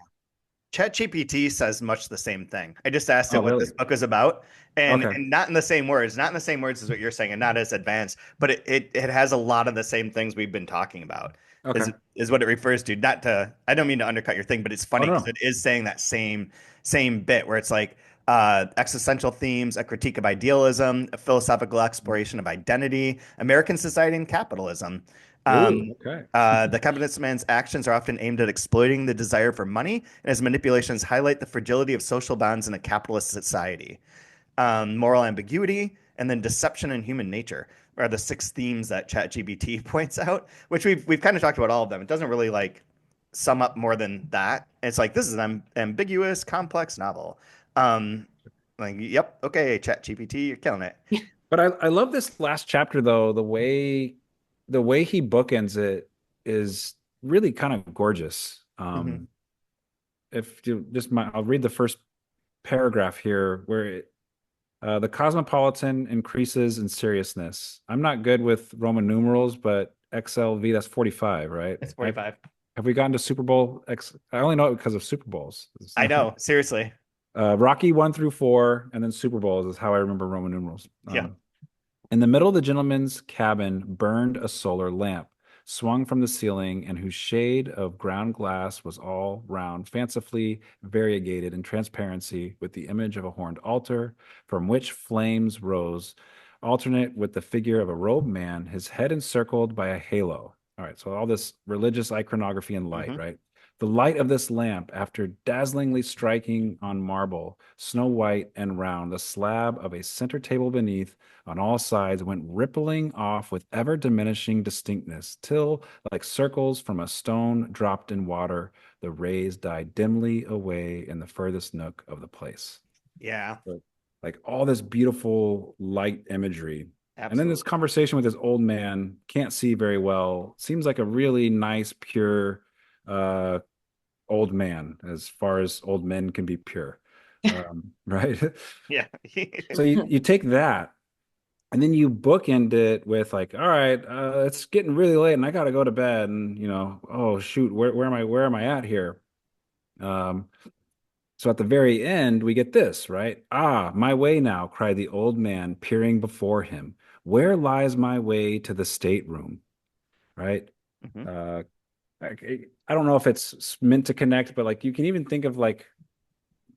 ChatGPT says much the same thing. I just asked Oh, it what really? this book is about, and Okay. and not in the same words, not in the same words as what you're saying, and not as advanced, but it has a lot of the same things we've been talking about. Okay. Is what it refers to. Not to, I don't mean to undercut your thing, but it's Oh funny because no. it is saying that same bit where it's like existential themes, a critique of idealism, a philosophical exploration of identity, American society and capitalism. Ooh, Um, okay. the capitalist man's actions are often aimed at exploiting the desire for money, and his manipulations highlight the fragility of social bonds in a capitalist society. Moral ambiguity, and then deception and human nature are the six themes that ChatGPT points out, which we've kind of talked about all of them. It doesn't really like sum up more than that. It's like this is an ambiguous, complex novel. Um, like, yep, okay, ChatGPT, you're killing it. But I love this last chapter though. The way he bookends it is really kind of gorgeous. Hmm. If you just I'll read the first paragraph here where the cosmopolitan increases in seriousness. I'm not good with Roman numerals, but XLV, that's 45, right? It's 45. Have we gotten to Super Bowl X? I only know it because of Super Bowls. I know, seriously. Rocky 1 through 4, and then Super Bowls is how I remember Roman numerals. Yeah. In the middle of the gentleman's cabin burned a solar lamp, swung from the ceiling, and whose shade of ground glass was all round, fancifully variegated in transparency with the image of a horned altar, from which flames rose, alternate with the figure of a robed man, his head encircled by a halo. All right, so all this religious iconography and light, Hmm. right? The light of this lamp, after dazzlingly striking on marble, snow white and round, the slab of a center table beneath, on all sides, went rippling off with ever diminishing distinctness, till, like circles from a stone dropped in water, the rays died dimly away in the furthest nook of the place. Yeah, So, like all this beautiful light imagery. And then this absolutely. conversation with this old man, can't see very well, seems like a really nice, pure uh, old man, as far as old men can be pure. Right? Yeah. So you take that and then you bookend it with like, all right, it's getting really late and I got to go to bed. And oh shoot, where am I at here? Um, so at the very end, we get this, right? Ah, my way now, cried the old man, peering before him. Where lies my way to the stateroom? Right? Mhm. Uh, I don't know if it's meant to connect, but like you can even think of like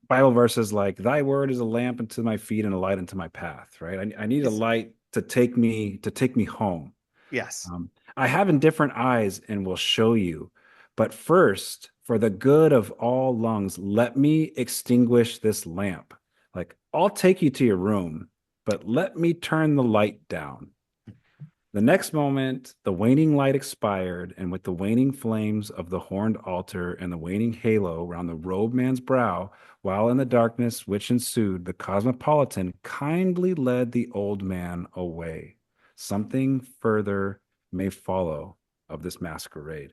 Bible verses like "Thy word is a lamp unto my feet and a light unto my path." Right? I need a It's, light to take me home. yes. I have indifferent eyes and will show you. But first, for the good of all lungs, let me extinguish this lamp. Like, I'll take you to your room, but let me turn the light down. The next moment, the waning light expired, and with the waning flames of the horned altar and the waning halo round the robed man's brow, while in the darkness which ensued, the cosmopolitan kindly led the old man away. Something further may follow of this masquerade.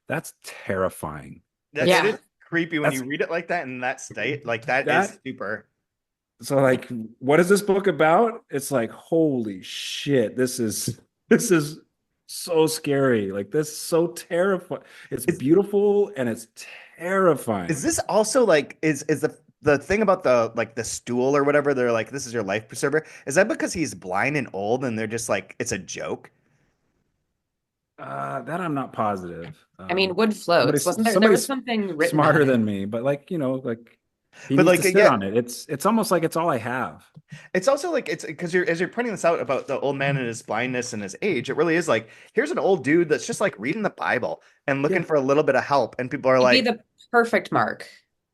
That's terrifying. It Yeah. is creepy when you That's read it like that in that state. Like that is that. super. So like, what is this book about? It's like, holy shit, this is so scary. Like this is so terrifying. It's Is beautiful and it's is terrifying. this also like is the thing about the like the stool or whatever? They're like, this is your life preserver. Is that because he's blind and old and they're just like it's a joke? That I'm not positive. I mean, wood floats. Wasn't there? There was Somebody's something written smarter about it. than me, but like, like he But needs to like sit yeah, on it. It's almost like it's all I have. it's also like it's because you're as you're pointing this out about the old man and his blindness and his age, it really is like here's an old dude that's just like reading the Bible and looking Yeah, for a little bit of help, and people are He'd be like, the perfect mark.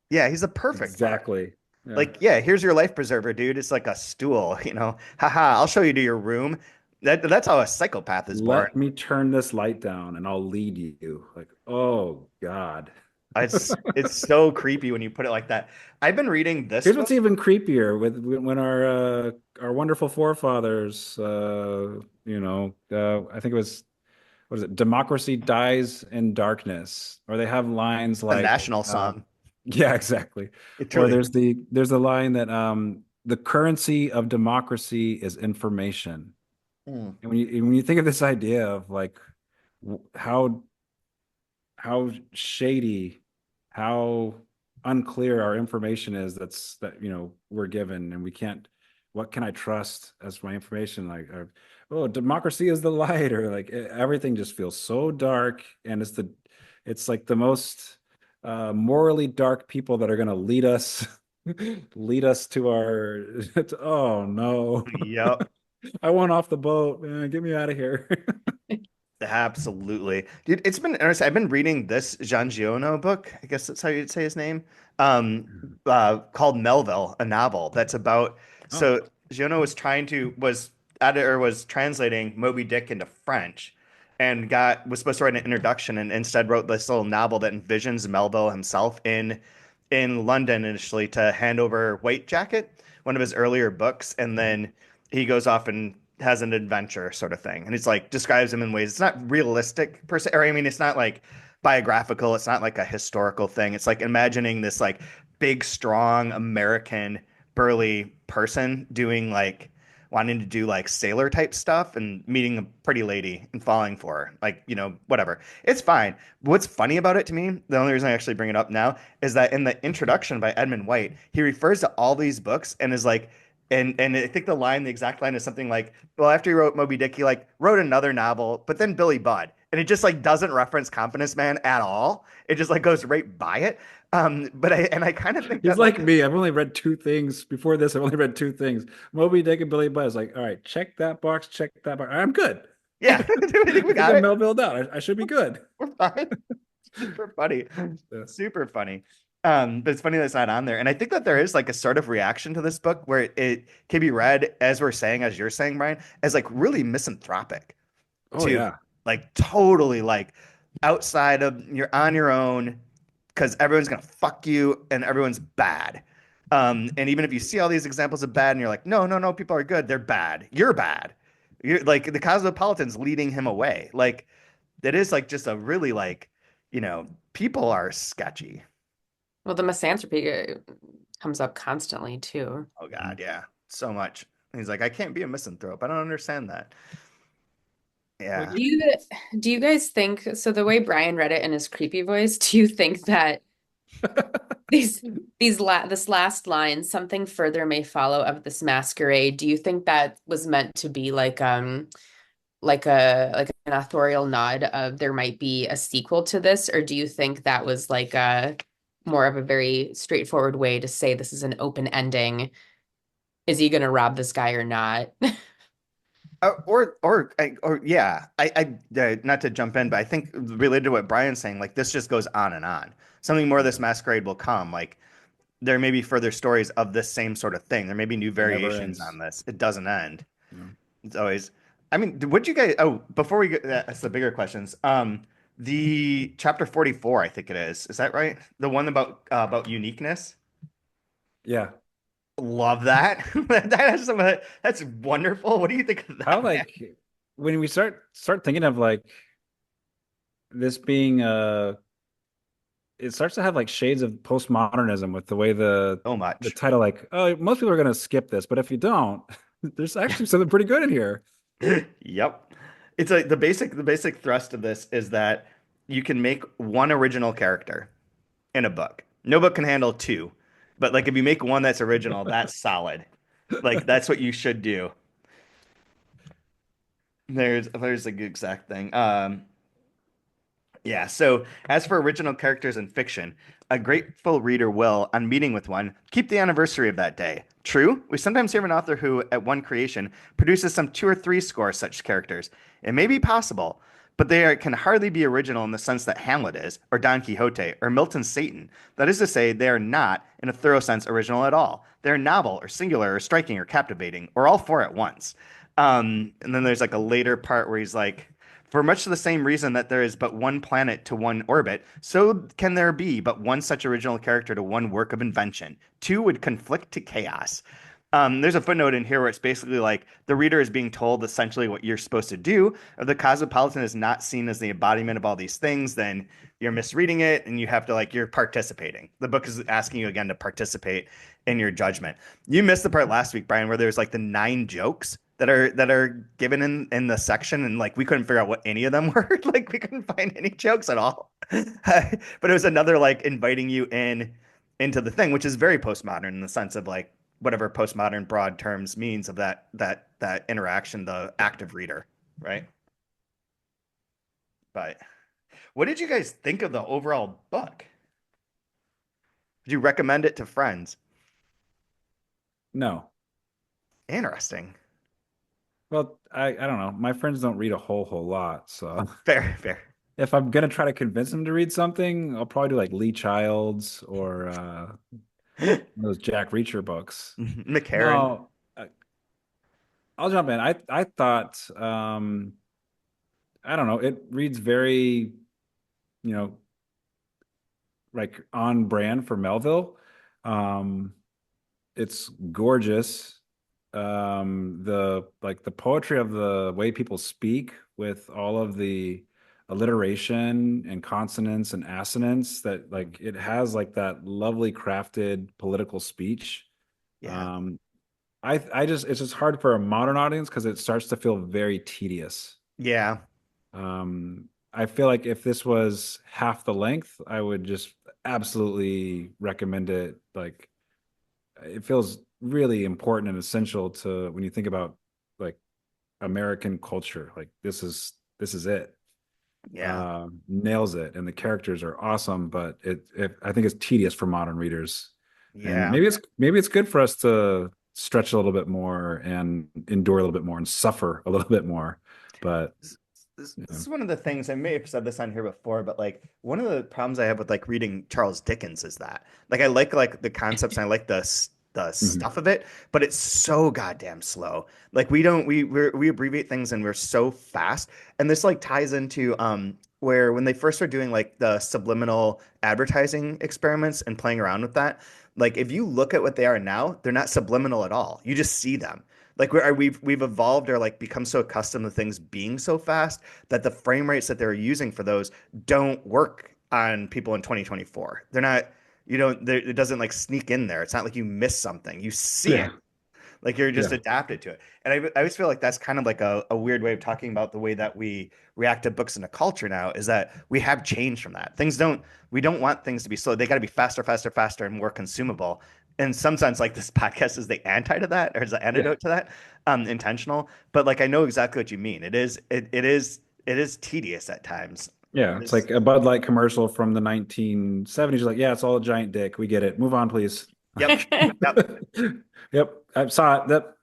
yeah, he's a perfect mark. exactly. Yeah. Like, yeah, here's your life preserver, dude. It's like a stool, you know. Haha, I'll show you to your room. That's how a psychopath is born. Let me turn this light down and I'll lead you. Like, oh God. It's so creepy when you put it like that. I've been reading this Here's what's book. even creepier with when our wonderful forefathers, I think it was what is it? Democracy dies in darkness, or they have lines A like, national song. yeah, exactly. It Or truly. there's the line that the currency of democracy is information. Mm. And when you think of this idea of like how shady, how unclear our information is that we're given and we can't what can I trust as my information like oh democracy is the light or like everything just feels so dark and it's like the most morally dark people that are going to lead us Lead us to our. Oh no! Yep. I want off the boat, man. Get me out of here. Absolutely. Dude, it's been interesting. I've been reading this Giono book, I guess that's how you'd say his name, um, called Melville, a novel that's about, Oh, so Giono was translating Moby Dick into French and was supposed to write an introduction and instead wrote this little novel that envisions Melville himself in London initially to hand over White Jacket, one of his earlier books, and then he goes off and has an adventure sort of thing. And it's like describes him in ways it's not realistic per se, or I mean, it's not like biographical. It's not like a historical thing. It's like imagining this like big, strong American burly person doing like wanting to do like sailor type stuff and meeting a pretty lady and falling for her. Like, whatever. It's fine. What's funny about it to me, the only reason I actually bring it up now is that in the introduction by Edmund White, he refers to all these books and is like, and I think the exact line is something like, well, after he wrote Moby Dick, he like wrote another novel, but then Billy Budd. And it just like doesn't reference Confidence Man at all. It just like goes right by it. But I kind of think he's that like like me. I've only read two things before this. I've only read two things: Moby Dick and Billy Budd. I was like, all right, check that box, check that box. I'm good. yeah, I I think we think got I'm it. Melville down. I should be good. We're fine. Super funny. Yeah. Super funny. But it's funny that it's not on there. And I think that there is like a sort of reaction to this book where it can be read, as you're saying, Brian, as like really misanthropic Oh to yeah. like totally like outside of you're on your own because everyone's gonna fuck you and everyone's bad. And even if you see all these examples of bad and you're like, no, no, no, people are good, they're bad. You're bad. You're like the cosmopolitan's leading him away. Like it is like just a really like, people are sketchy. Well, the misanthropy comes up constantly too. Oh God, yeah. So much. And he's like, I can't be a misanthrope. I don't understand that. Like Yeah. Do you guys think so the way Brian read it in his creepy voice, do you think that these this last line, something further may follow of this masquerade, do you think that was meant to be like an authorial nod of there might be a sequel to this, or do you think that was like a more of a very straightforward way to say this is an open ending? Is he gonna rob this guy or not? Yeah. Not to jump in, but I think related to what Brian's saying, like this just goes on and on. Something more of this masquerade will come. Like there may be further stories of this same sort of thing. There may be new it never variations on ends. this. It doesn't end. No. It's always. I mean, what you guys? Oh, before we get that's the bigger questions. The chapter 44, I think it is. Is that right? The one about uniqueness. Yeah. Love that. That's wonderful. What do you think of How that, man? like when we start thinking of like this being it starts to have like shades of postmodernism with the way So the much. title like, oh, most people are gonna skip this, but if you don't, there's actually something pretty good in here. Yep. It's like the basic thrust of this is that you can make one original character in a book. No book can handle two. But like if you make one that's original, that's solid. Like that's what you should do. There's the exact thing. Yeah, so as for original characters in fiction, a grateful reader will, on meeting with one, keep the anniversary of that day. True, we sometimes hear of an author who, at one creation, produces some two or three score such characters. It may be possible, but can hardly be original in the sense that Hamlet is, or Don Quixote, or Milton's Satan. That is to say, they are not, in a thorough sense, original at all. They're novel, or singular, or striking, or captivating, or all four at once. And then there's like a later part where he's like, for much the same reason that there is but one planet to one orbit, so can there be but one such original character to one work of invention. Two would conflict to chaos. There's a footnote in here where it's basically like the reader is being told essentially what you're supposed to do. If the cosmopolitan is not seen as the embodiment of all these things, then you're misreading it and you have to like, you're participating. The book is asking you again to participate in your judgment. You missed the part last week, Brian, where there's like the 9 jokes that are given in the section, and like we couldn't figure out what any of them were. Like we couldn't find any jokes at all. But it was another like inviting you into the thing, which is very postmodern in the sense of like whatever postmodern broad terms means of that interaction, the active reader, right? But what did you guys think of the overall book? Would you recommend it to friends? No. Interesting. Well, I don't know. My friends don't read a whole lot, so Fair, fair. if I'm gonna try to convince them to read something, I'll probably do like Lee Child's or those Jack Reacher books. McCarran. No, I'll jump in. I thought I don't know. It reads very, you know, like on brand for Melville. Um, it's gorgeous. The poetry of the way people speak with all of the alliteration and consonants and assonance that like it has like that lovely crafted political speech. Yeah. Um, I just it's just hard for a modern audience because it starts to feel very tedious. Yeah. I feel like if this was half the length, I would just absolutely recommend it. Like it feels really important and essential to when you think about like American culture. Like this is it. Yeah. Nails it, and the characters are awesome. But it I think it's tedious for modern readers, and Yeah. maybe it's good for us to stretch a little bit more and endure a little bit more and suffer a little bit more. But This yeah. is one of the things I may have said this on here before, but like one of the problems I have with like reading Charles Dickens is that like I like the concepts and I like the Mhm. stuff of it, but it's so goddamn slow. Like we don't we abbreviate things and we're so fast. And this like ties into where when they first started doing like the subliminal advertising experiments and playing around with that, like if you look at what they are now, they're not subliminal at all. You just see them. Like we've evolved or like become so accustomed to things being so fast that the frame rates that they're using for those don't work on people in 2024. They're not, you know, it doesn't like sneak in there. It's not like you miss something. You see it. Yeah, Like you're just yeah, adapted to it. And I always feel like that's kind of like a weird way of talking about the way that we react to books in a culture now is that we have changed from that. We don't want things to be slow. They got to be faster, faster, faster, and more consumable. In some sense, like this podcast is the anti to that or is the yeah. antidote to that, intentional. But like I know exactly what you mean. It is tedious at times. Yeah, It it's is, like a Bud Light commercial from the 1970s. Like, yeah, it's all a giant dick. We get it. Move on, please. yep. Like, Yep. yep, I saw it. That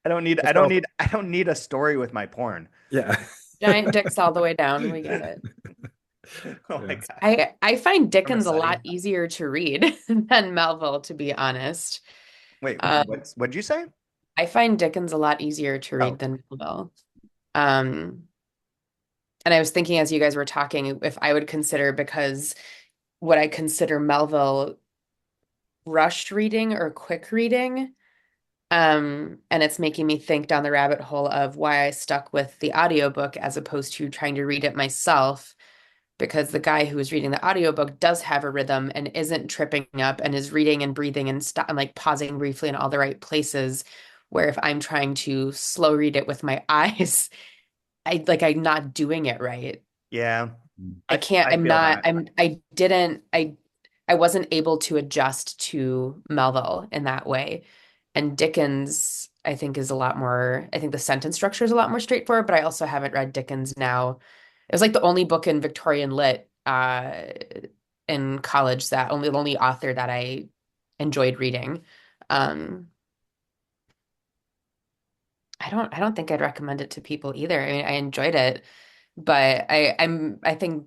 let's go. I don't need a story with my porn. Yeah, Giant dicks all the way down. We get it. Oh my yeah. God. I find From a Dickens a lot study. easier to read than Melville, to be honest. Wait, Um, what'd you say? I find Dickens a lot easier to Oh, read than Melville. Um, and I was thinking as you guys were talking, if I would consider, because what I consider Melville rushed reading or quick reading. And it's making me think down the rabbit hole of why I stuck with the audiobook as opposed to trying to read it myself, because the guy who is reading the audiobook does have a rhythm and isn't tripping up and is reading and breathing and stop and like pausing briefly in all the right places. Where if I'm trying to slow read it with my eyes, I'm not doing it right. yeah. I can't, I feel that. I didn't, I wasn't able to adjust to Melville in that way. And Dickens, I think, is a lot more, I think the sentence structure is a lot more straightforward, but I also haven't read Dickens now. It was like the only book in Victorian Lit in college that the only author that I enjoyed reading. Um, I don't think I'd recommend it to people either. I mean, I enjoyed it, but I think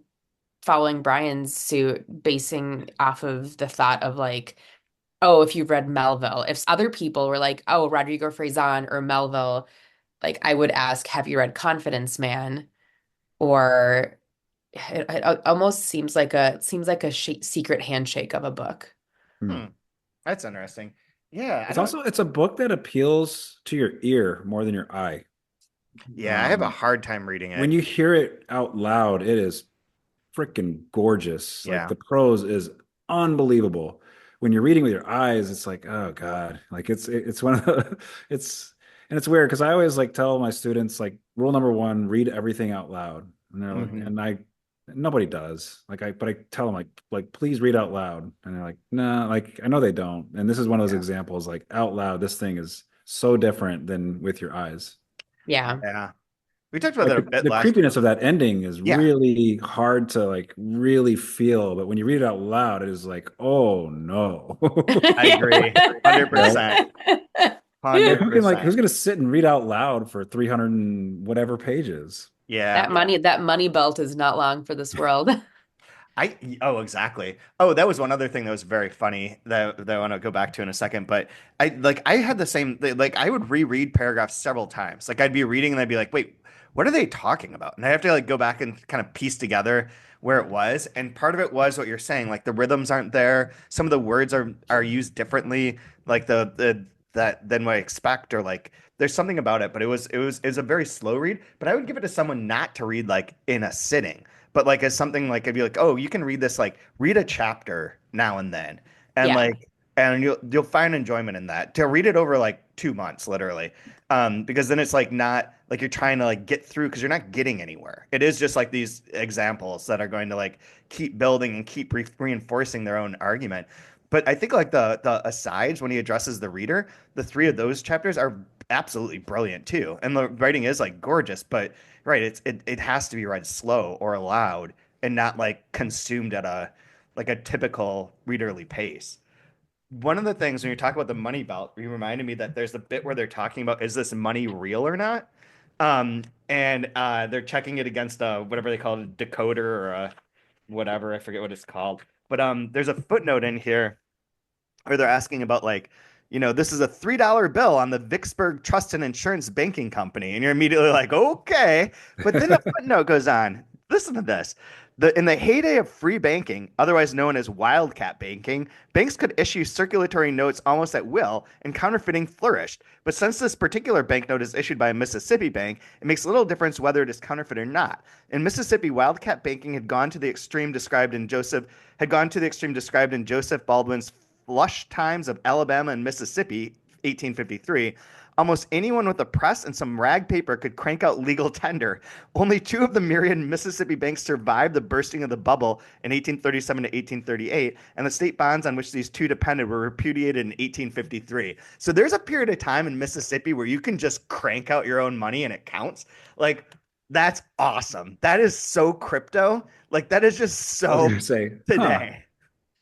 following Brian's suit, basing off of the thought of like, oh, if you've read Melville, if other people were like, oh, Rodrigo Fresán or Melville, like I would ask, have you read Confidence Man? Or it almost seems like a sh secret handshake of a book. Hmm. Hmm. That's interesting. Yeah, I It's don't. also it's a book that appeals to your ear more than your eye. Yeah, I have a Um, hard time reading when it. you hear it out loud, it is freaking gorgeous. Like Yeah. the prose is unbelievable. When you're reading with your eyes, it's like, oh God. Like it's one of the it's and it's weird because I always like tell my students like rule number one, read everything out loud. And they're like, Hmm. and I nobody does. But I tell them like please read out loud. And they're like, no, like I know they don't. And this is one of those Yeah. examples, like out loud, this thing is so different than with your eyes. Yeah. Yeah. We talked about Like that a the, bit the last. creepiness of that ending is Yeah, really hard to like really feel, but when you read it out loud, it is like, oh no. I agree. Right? 100%. Who's 100%. gonna sit and read out loud for 300 and whatever pages? Yeah. That money belt is not long for this world. Oh, exactly. Oh, that was one other thing that was very funny that I want to go back to in a second. But I had the same, like, I would reread paragraphs several times. Like, I'd be reading and I'd be like, wait, what are they talking about? And I have to like go back and kind of piece together where it was. And part of it was what you're saying, like the rhythms aren't there. Some of the words are used differently, like the that than what I expect, or like there's something about it. But it was a very slow read. But I would give it to someone not to read like in a sitting, but like as something like I'd be like, oh, you can read this, like read a chapter now and then, and Yeah. like and you'll find enjoyment in that. To read it over like 2 months, literally, because then it's like not like you're trying to like get through because you're not getting anywhere. It is just like these examples that are going to like keep building and keep reinforcing their own argument. But I think like the asides when he addresses the reader, the three of those chapters are absolutely brilliant too, and the writing is like gorgeous, but right, it has to be read slow or aloud and not like consumed at a like a typical readerly pace. One of the things when you talk about the money belt, you reminded me that there's a bit where they're talking about is this money real or not? And they're checking it against whatever they call it, a decoder or a whatever, I forget what it's called. But there's a footnote in here where they're asking about like, this is a $3 bill on the Vicksburg Trust and Insurance Banking Company, and you're immediately like, okay. But then the footnote goes on. Listen to this. In the heyday of free banking, otherwise known as wildcat banking, banks could issue circulatory notes almost at will, and counterfeiting flourished. But since this particular banknote is issued by a Mississippi bank, it makes little difference whether it is counterfeit or not. In Mississippi, wildcat banking had gone to the extreme described in Joseph Baldwin's Flush Times of Alabama and Mississippi, 1853. Almost anyone with a press and some rag paper could crank out legal tender. Only two of the myriad Mississippi banks survived the bursting of the bubble in 1837 to 1838, and the state bonds on which these two depended were repudiated in 1853. So there's a period of time in Mississippi where you can just crank out your own money and it counts. Like, that's awesome. That is so crypto. Like, that is just I was so gonna say, huh. today.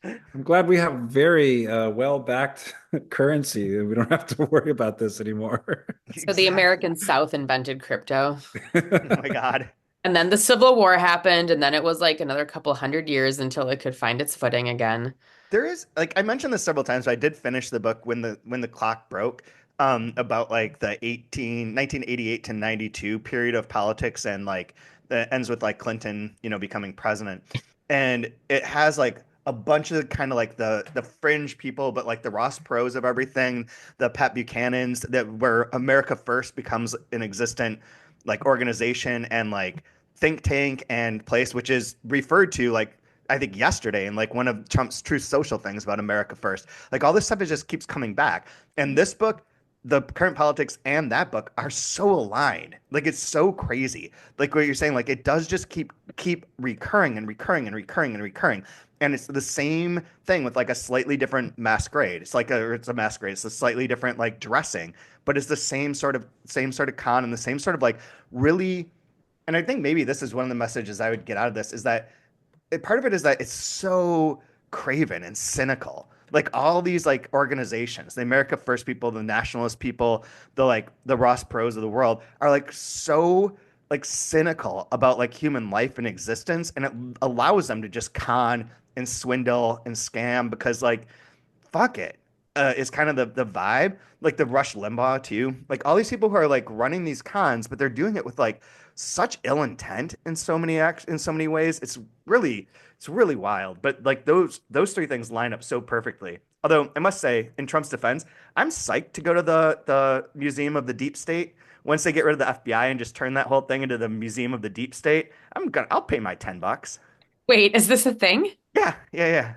I'm glad we have very well-backed currency and we don't have to worry about this anymore. So the Exactly. American South invented crypto. Oh my God. And then the Civil War happened, and then it was like another couple hundred years until it could find its footing again. There is like I mentioned this several times, but I did finish the book when the clock broke, about like the 1988 to 92 period of politics, and like that ends with like Clinton, becoming president. And it has like a bunch of kind of like the fringe people, but like the Ross Perot's of everything, the Pat Buchanan's, that where America First becomes an existent like organization and like think tank and place, which is referred to like I think yesterday in like one of Trump's Truth Social things about America First. Like all this stuff, it just keeps coming back. And this book, the current politics and that book are so aligned. Like it's so crazy. Like what you're saying, like it does just keep recurring and recurring and recurring and recurring. And it's the same thing with like a slightly different masquerade. It's a masquerade. It's a slightly different like dressing, but it's the same sort of con and the same sort of like really. And I think maybe this is one of the messages I would get out of this is that part of it is that it's so craven and cynical. Like all these like organizations, the America First people, the nationalist people, the Ross Perot's of the world are like so like cynical about like human life and existence, and it allows them to just con and swindle and scam because like fuck it, is kind of the vibe. Like the Rush Limbaugh too. Like all these people who are like running these cons, but they're doing it with like such ill intent in so many ways. It's really wild. But like those three things line up so perfectly. Although I must say, in Trump's defense, I'm psyched to go to the Museum of the Deep State. Once they get rid of the FBI and just turn that whole thing into the Museum of the Deep State, I'll pay my $10. Wait, is this a thing? Yeah, yeah, yeah.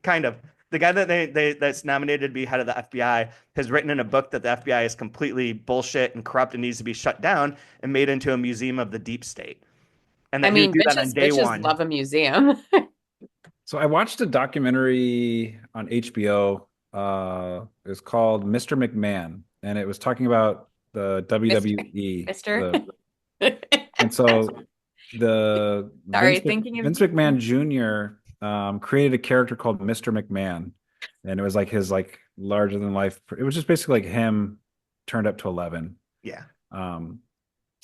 Kind of. The guy that's nominated to be head of the FBI has written in a book that the FBI is completely bullshit and corrupt and needs to be shut down and made into a museum of the deep state. And I that he would mean, do that on day bitches one. love a museum. So I watched a documentary on HBO. It's called Mr. McMahon, and it was talking about the WWE. Mister. And so the Sorry, thinking of Vince McMahon Jr. Created a character called Mr. McMahon, and it was like his like larger than life. It was just basically like him turned up to 11. Yeah. Um,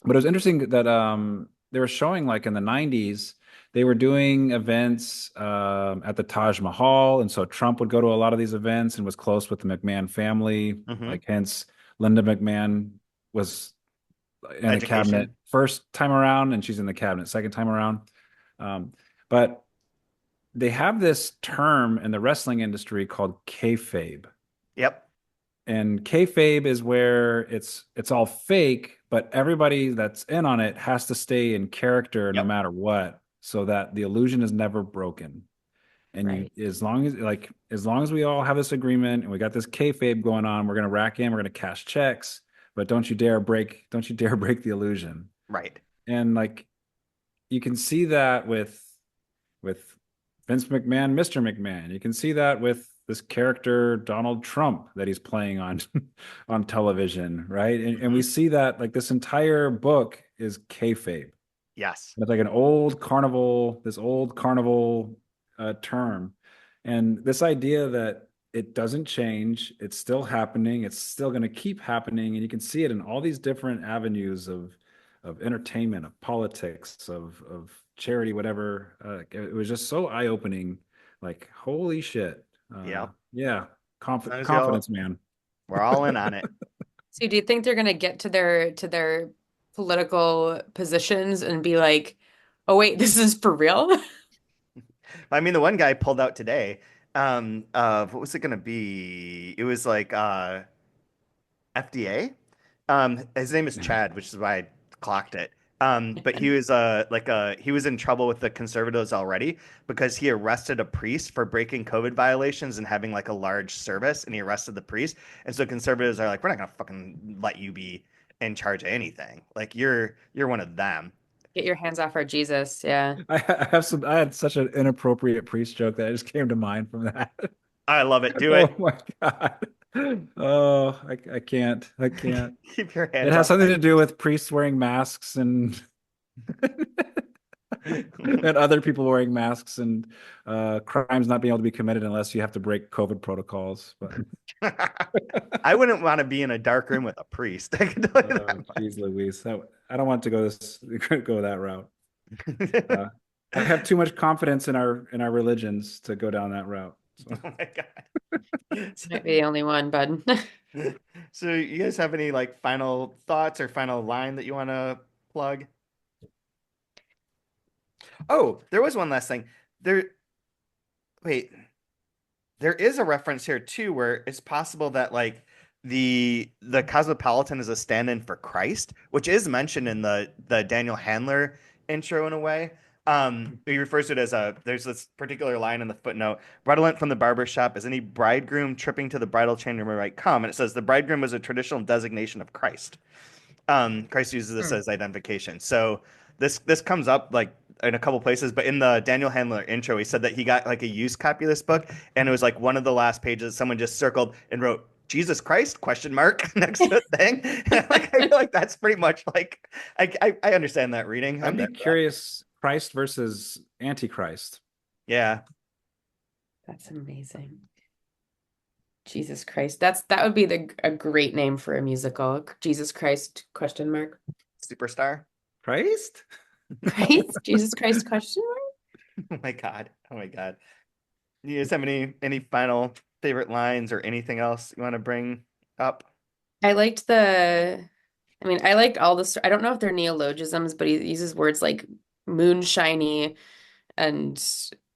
but it was interesting that they were showing like in the 90s, they were doing events at the Taj Mahal. And so Trump would go to a lot of these events and was close with the McMahon family. Hmm. Like, hence, Linda McMahon was in the cabinet Education. first time around, and she's in the cabinet second time around. But they have this term in the wrestling industry called kayfabe. Yep. And kayfabe is where it's all fake, but everybody that's in on it has to stay in character no Yep. matter what, so that the illusion is never broken. And you, Right. as long as we all have this agreement and we got this kayfabe going on, we're gonna rack in, we're gonna cash checks, but don't you dare break the illusion. Right. And like you can see that with Vince McMahon, Mr. McMahon. You can see that with this character Donald Trump that he's playing on on television, right? And we Hmm. see that like this entire book is kayfabe. Yes. It's like this old carnival term, and this idea that it doesn't change, it's still happening, it's still going to keep happening, and you can see it in all these different avenues of entertainment, of politics, of charity, whatever. It was just so eye opening. Like, holy shit! Yep. Yeah, As long as we all, confidence, man. we're all in on it. So do you think they're gonna get to their political positions and be like, oh wait, this is for real? I mean, the one guy pulled out today. What was it gonna be? It was like FDA. His name is Chad, which is why I clocked it. But he was he was in trouble with the conservatives already because he arrested a priest for breaking COVID violations and having like a large service, and he arrested the priest. And so conservatives are like, we're not gonna fucking let you be in charge of anything. Like you're one of them. Get your hands off our Jesus. Yeah. I had such an inappropriate priest joke that just came to mind from that. I love it. Do Oh it. my God. Oh, I can't. I can't. Keep your It hands has off something my. to do with priests wearing masks and and other people wearing masks and crimes not being able to be committed unless you have to break COVID protocols. But I wouldn't want to be in a dark room with a priest. I can tell you oh, geez, Louise, I don't want to go that route. that. I have too much confidence in our religions to go down that route. So. Oh my God. Might be the only one, bud. So you guys have any like final thoughts or final line that you want to plug? Oh, there was one last thing. There, wait, there is a reference here too where it's possible that like the Cosmopolitan is a stand-in for Christ, which is mentioned in the Daniel Handler intro in a way. He refers to it as there's this particular line in the footnote, redolent from the barber shop, as any bridegroom tripping to the bridal chamber might come. And it says the bridegroom was a traditional designation of Christ. Christ uses this Hmm. as identification. So this comes up like in a couple places, but in the Daniel Handler intro, he said that he got like a used copy of this book, and it was like one of the last pages someone just circled and wrote Jesus Christ question mark next to the thing. And like I feel like that's pretty much like I understand that reading. I'd I'm be there for that. curious, Christ versus Antichrist. Yeah. That's amazing. Jesus Christ. That would be a great name for a musical. Jesus Christ question mark. Superstar. Christ? Christ? Jesus Christ question mark? Oh my God. Oh my God. You guys have any final favorite lines or anything else you want to bring up? I liked I liked all the, I don't know if they're neologisms, but he uses words like moonshiny and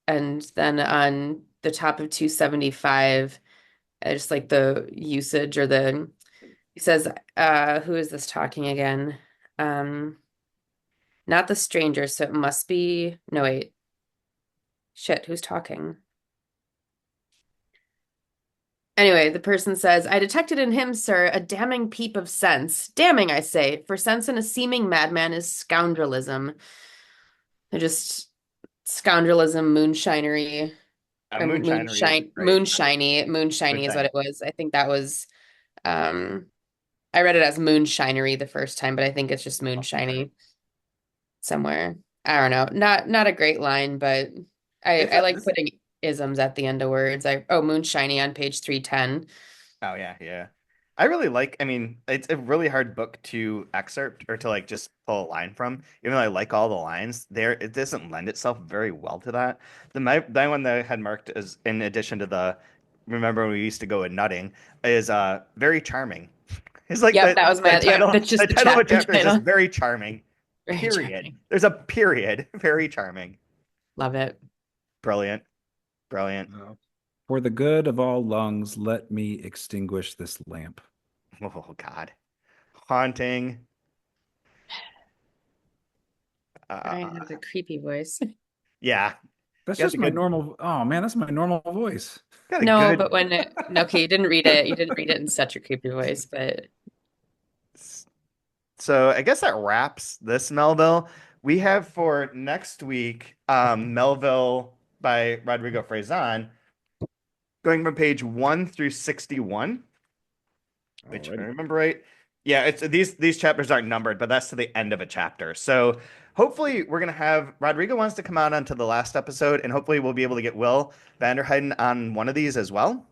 and then on the top of 275, I just like the usage or he says, who is this talking again? Um, Not the stranger, so it must be, no, wait, shit, who's talking? Anyway, the person says, I detected in him, sir, a damning peep of sense. Damning, I say, for sense in a seeming madman is scoundrelism. They're just scoundrelism, moonshinery, or Moonshinery is great. moonshiny is what Moonshine. it was. I think that was, um, I read it as moonshinery the first time, but I think it's just Okay. moonshiny somewhere. I don't know. Not a great line, but It's I a, like this putting isms at the end of words. Moonshiny on page 310. Oh yeah, yeah. I really like, I mean, it's a really hard book to excerpt or to like just pull a line from. Even though I like all the lines, there it doesn't lend itself very well to that. The one that I had marked as in addition to the remember when we used to go a nutting is very charming. It's like Yep, that was my yep, that's just the the title of a chapter chapter is just title. very charming. Very Period. charming. There's a period. Very charming. Love it. Brilliant. Brilliant. For the good of all lungs, let me extinguish this lamp. Oh God. Haunting. Brian has a creepy voice. Yeah. That's Got just the my good normal. Oh man, that's my normal voice. got a No, good but when okay, you didn't read it. You didn't read it in such a creepy voice, but So I guess that wraps this Melville. We have for next week Melville by Rodrigo Fresán, going from page 1 through 61, which if I Alrighty. remember right. Yeah, it's these chapters aren't numbered, but that's to the end of a chapter. So hopefully we're gonna have Rodrigo wants to come out onto the last episode, and hopefully we'll be able to get Will Vanderheiden on one of these as well,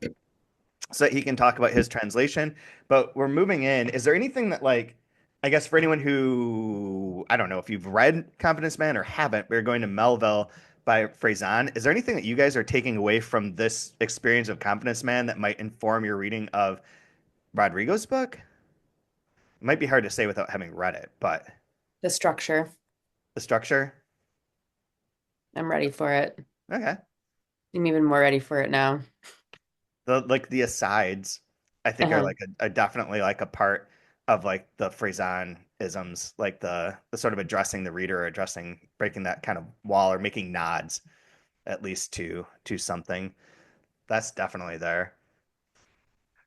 so that he can talk about his translation. But we're moving in. Is there anything that like I guess for anyone who I don't know if you've read Confidence Man or haven't, we're going to Melville by Fresán. Is there anything that you guys are taking away from this experience of Confidence Man that might inform your reading of Rodrigo's book? It might be hard to say without having read it, but the structure, the structure. I'm ready for it. Okay. I'm even more ready for it now. The asides, I think are like a definitely like a part of like the Fresán isms, like the sort of addressing the reader, or addressing breaking that kind of wall or making nods at least to something. That's definitely there.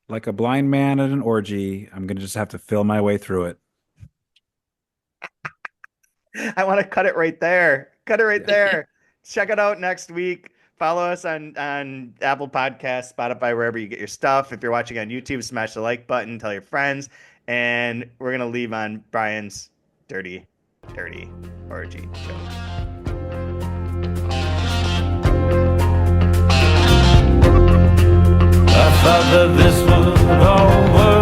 Like a blind man at an orgy, I'm gonna just have to feel my way through it. I want to cut it right there. Cut it right Yeah. there. Check it out next week. Follow us on Apple Podcasts, Spotify, wherever you get your stuff. If you're watching on YouTube, smash the like button, tell your friends. And we're going to leave on Brian's dirty, dirty orgy joke. I thought that this would all work.